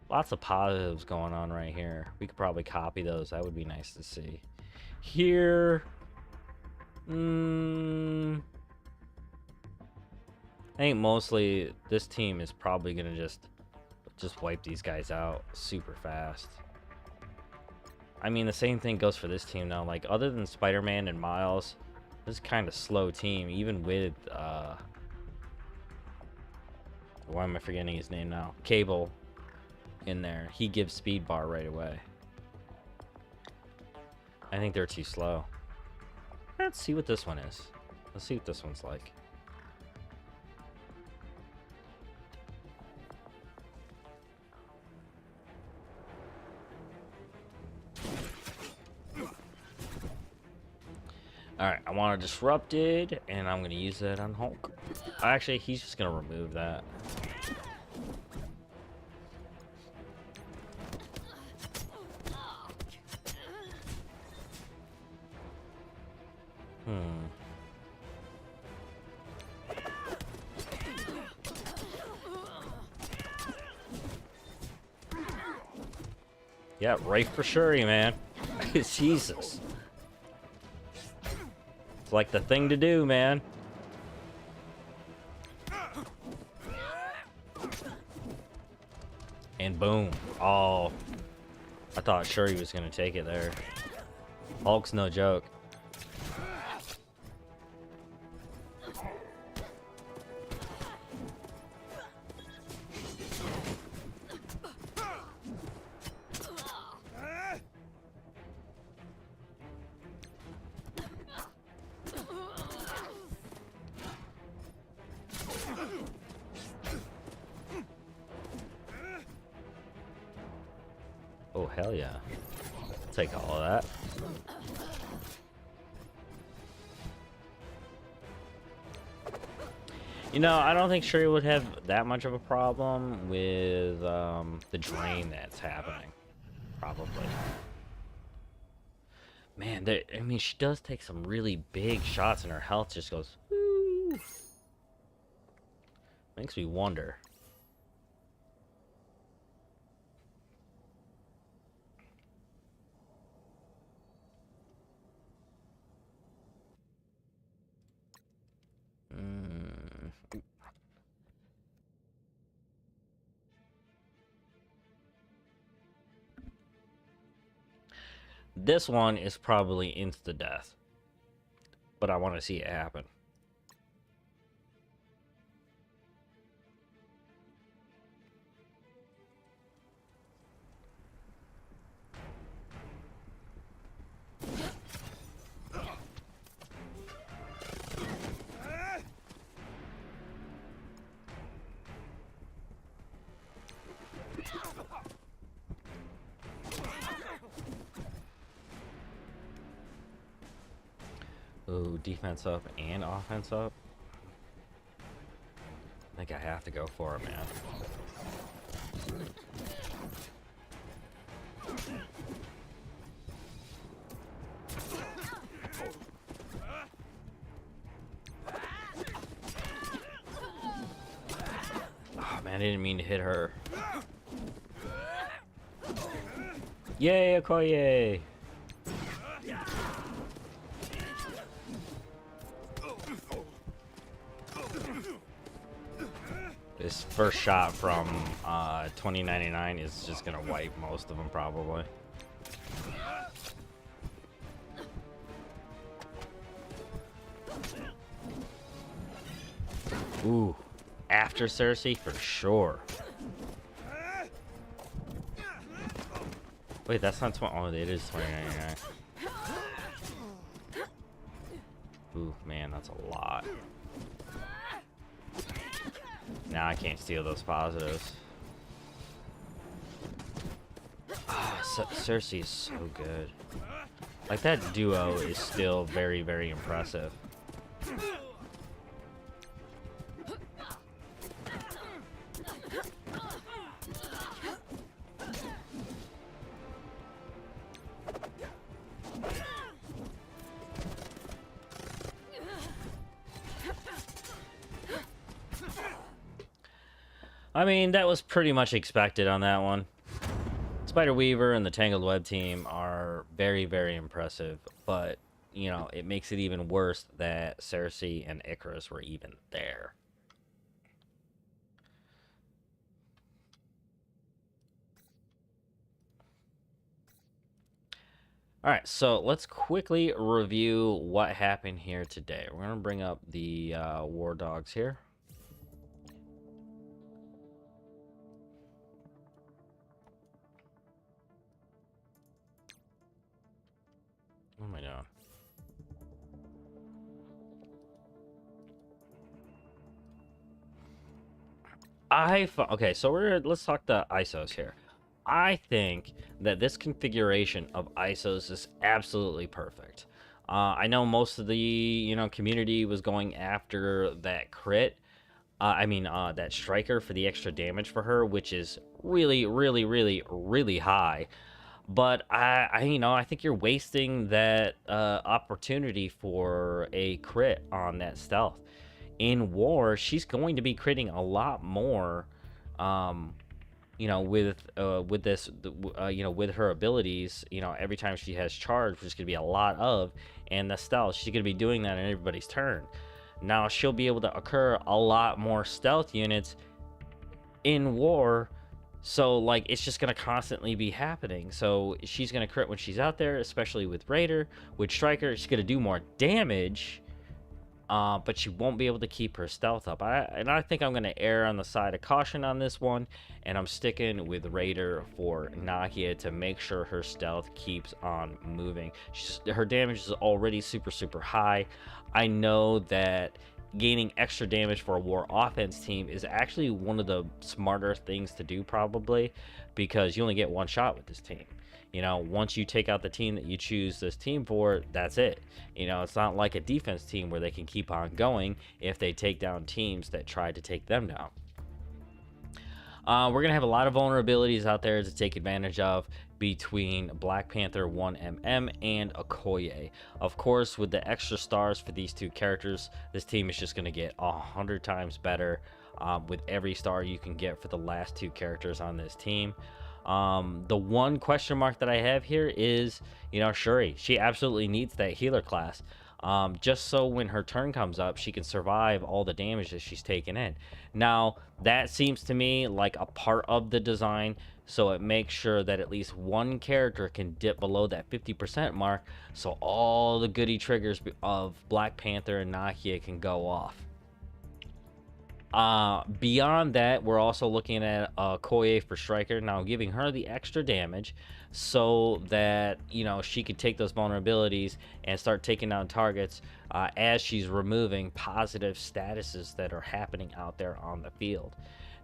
Lots of positives going on right here. We could probably copy those. That would be nice to see. Here, I think mostly this team is probably gonna just wipe these guys out super fast. I mean, the same thing goes for this team now. Like, other than Spider-Man and Miles, this is kind of slow team, even with Why am I forgetting his name now? Cable in there. He gives speed bar right away. I think they're too slow. Let's see what this one is. Let's see what this one's like. Alright, I want to disrupt it, and I'm going to use that on Hulk. Actually, he's just going to remove that. Yeah, right for Shuri, man. Jesus. It's like the thing to do, man. And boom. Oh. I thought Shuri was going to take it there. Hulk's no joke. Oh, hell yeah. I'll take all of that. You know, I don't think Shuri would have that much of a problem with the drain that's happening. Probably. Man, I mean, she does take some really big shots and her health just goes... Woo. Makes me wonder. This one is probably insta-death. But I want to see it happen. Ooh, defense up and offense up. I think I have to go for it, man. Oh, man, I didn't mean to hit her. Yay, Okoye! This first shot from 2099 is just gonna wipe most of them, probably. Ooh, after Cersei for sure. Wait, that's not 20. Oh, it is 2099. Ooh, man, that's a lot. Now I can't steal those positives. Oh, Cersei is so good. Like, that duo is still very, very impressive. I mean, that was pretty much expected on that one. Spider Weaver and the Tangled Web team are very, very impressive, but, you know, it makes it even worse that Cersei and Icarus were even there. Alright, so let's quickly review what happened here today. We're going to bring up the War Dogs here. Okay, so let's talk the ISOs here. I think that this configuration of ISOs is absolutely perfect. I know most of the community was going after that crit. That striker for the extra damage for her, which is really, really, really, really high. But I think you're wasting that opportunity for a crit on that stealth. In war, she's going to be critting a lot more, um, with this, with her abilities. Every time she has charge, which is going to be a lot of, and the stealth, she's going to be doing that in everybody's turn. Now she'll be able to occur a lot more stealth units in war, so like it's just gonna constantly be happening. So she's gonna crit when she's out there, especially with Raider. With Striker, she's gonna do more damage, but she won't be able to keep her stealth up. I think I'm gonna err on the side of caution on this one, and I'm sticking with Raider for Nakia to make sure her stealth keeps on moving. Her damage is already super high. I know that gaining extra damage for a war offense team is actually one of the smarter things to do, probably, because you only get one shot with this team. Once you take out the team that you choose this team for, that's it. It's not like a defense team where they can keep on going if they take down teams that try to take them down. We're going to have a lot of vulnerabilities out there to take advantage of between Black Panther 1MM and Okoye. Of course, with the extra stars for these two characters, this team is just going to get 100 times better with every star you can get for the last two characters on this team. The one question mark that I have here is, Shuri. She absolutely needs that healer class. Just so when her turn comes up, she can survive all the damage that she's taken in. Now, that seems to me like a part of the design, so it makes sure that at least one character can dip below that 50% mark, so all the goody triggers of Black Panther and Nakia can go off. Beyond that, we're also looking at Okoye for Striker, now giving her the extra damage so that she could take those vulnerabilities and start taking down targets as she's removing positive statuses that are happening out there on the field.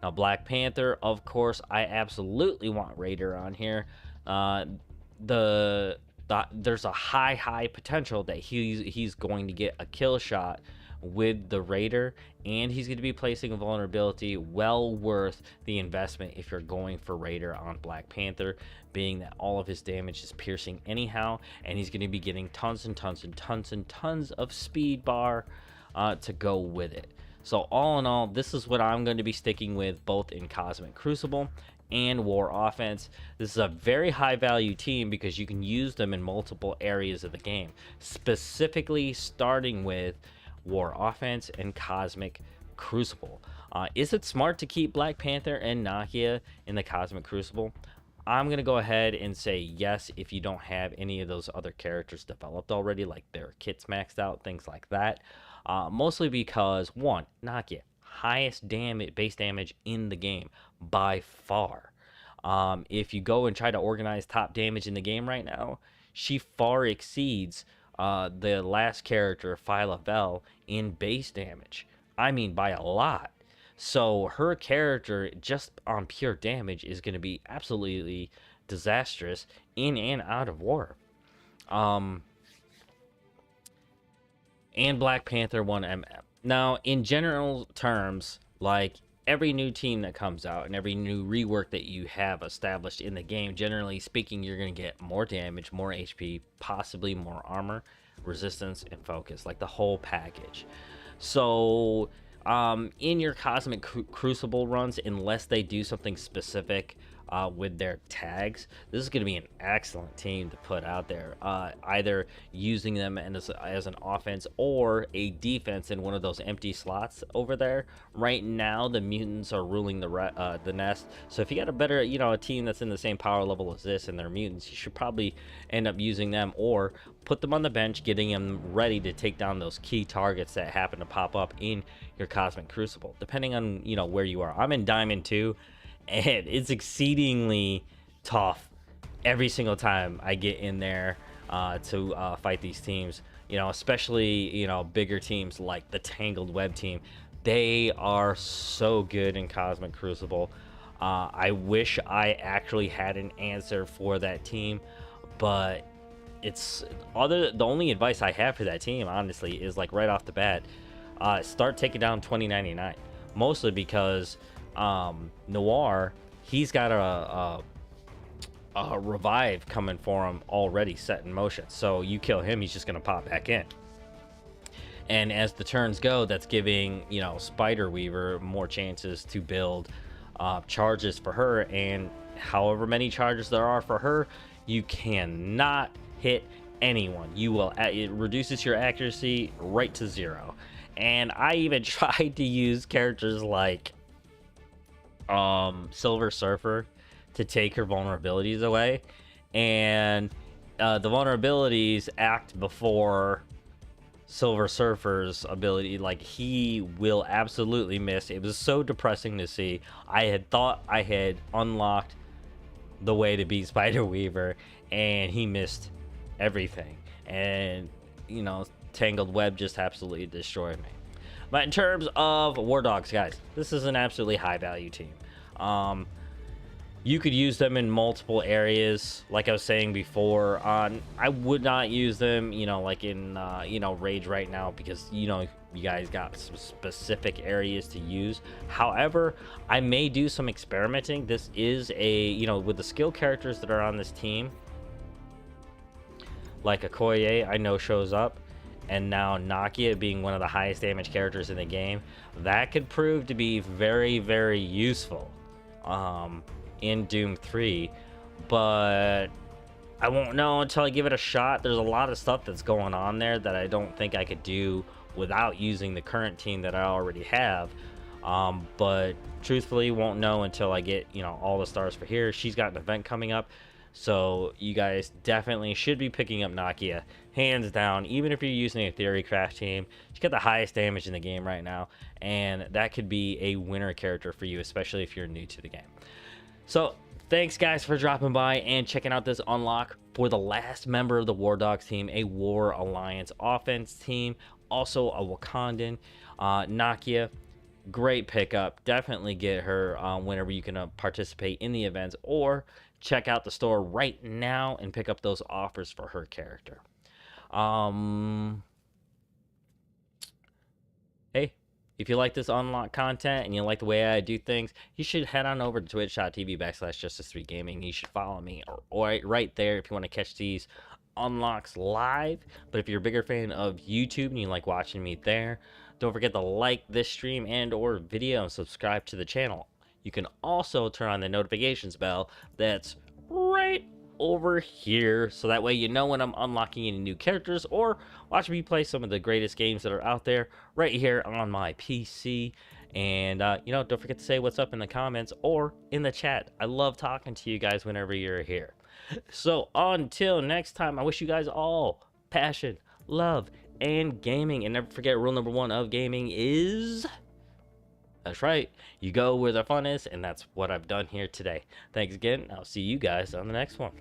Now, Black Panther, of course, I absolutely want Raider on here. There's a high potential that he's going to get a kill shot with the Raider, and he's going to be placing a vulnerability well worth the investment if you're going for Raider on Black Panther, being that all of his damage is piercing anyhow, and he's going to be getting tons of speed bar to go with it. So all in all, this is what I'm going to be sticking with both in Cosmic Crucible and War Offense. This is a very high value team because you can use them in multiple areas of the game, specifically starting with War Offense and Cosmic Crucible. Is it smart to keep Black Panther and Nakia in the Cosmic Crucible? I'm going to go ahead and say yes if you don't have any of those other characters developed already, like their kits maxed out, things like that. Mostly because, one, Nakia, highest base damage in the game by far. If you go and try to organize top damage in the game right now, she far exceeds the last character, Phyla in base damage. I mean, by a lot. So her character, just on pure damage, is going to be absolutely disastrous in and out of war. And Black Panther 1MM. Now, in general terms, like every new team that comes out and every new rework that you have established in the game, generally speaking, you're going to get more damage, more HP, possibly more armor, resistance, and focus, like the whole package. So in your Cosmic Crucible runs, unless they do something specific with their tags, this is going to be an excellent team to put out there, either using them as an offense or a defense in one of those empty slots over there. Right now the mutants are ruling the nest, so if you got a better a team that's in the same power level as this and they're mutants, you should probably end up using them or put them on the bench, getting them ready to take down those key targets that happen to pop up in your Cosmic Crucible, depending on where you are. I'm in Diamond 2, and it's exceedingly tough every single time I get in there to fight these teams, especially bigger teams like the Tangled Web team. They are so good in Cosmic Crucible. I wish I actually had an answer for that team, but it's the only advice I have for that team, honestly, is like right off the bat, start taking down 2099. Mostly because Noir, he's got a revive coming for him already set in motion. So you kill him, he's just gonna pop back in. And as the turns go, that's giving, you know, Spider Weaver more chances to build charges for her. And however many charges there are for her, you cannot hit anyone. You will, it reduces your accuracy right to 0. And I even tried to use characters like Silver Surfer to take her vulnerabilities away, and the vulnerabilities act before Silver Surfer's ability. Like, he will absolutely miss. It was so depressing to see. I had thought I had unlocked the way to beat Spider Weaver, and he missed everything. And, you know, Tangled Web just absolutely destroyed me. But in terms of War Dogs, guys, this is an absolutely high value team. You could use them in multiple areas, like I was saying before. I would not use them, you know, like in you know, Rage right now, because, you know, you guys got some specific areas to use. However, I may do some experimenting. This is a, you know, with the skill characters that are on this team, like Okoye, I know shows up, and now Nakia being one of the highest damage characters in the game, that could prove to be very, very useful in Doom 3. But I won't know until I give it a shot. There's a lot of stuff that's going on there that I don't think I could do without using the current team that I already have. But truthfully, won't know until I get, you know, all the stars for here. She's got an event coming up, so you guys definitely should be picking up Nakia, hands down. Even if you're using a Theory Craft team, she's got the highest damage in the game right now, and that could be a winner character for you, especially if you're new to the game. So thanks, guys, for dropping by and checking out this unlock for the last member of the War Dogs team, a War Alliance offense team, also a Wakandan. Nakia, great pickup. Definitely get her whenever you can participate in the events, or check out the store right now and pick up those offers for her character. Hey, if you like this unlock content and you like the way I do things, you should head on over to twitch.tv/Justice3Gaming. You should follow me or right there if you want to catch these unlocks live. But if you're a bigger fan of YouTube and you like watching me there, don't forget to like this stream and or video and subscribe to the channel. You can also turn on the notifications bell that's right over here, so that way you know when I'm unlocking any new characters or watch me play some of the greatest games that are out there right here on my PC. And you know, don't forget to say what's up in the comments or in the chat. I love talking to you guys whenever you're here. So until next time, I wish you guys all passion, love, and gaming. And never forget, rule number 1 of gaming is, that's right, you go where the fun is, and that's what I've done here today. Thanks again. I'll see you guys on the next one.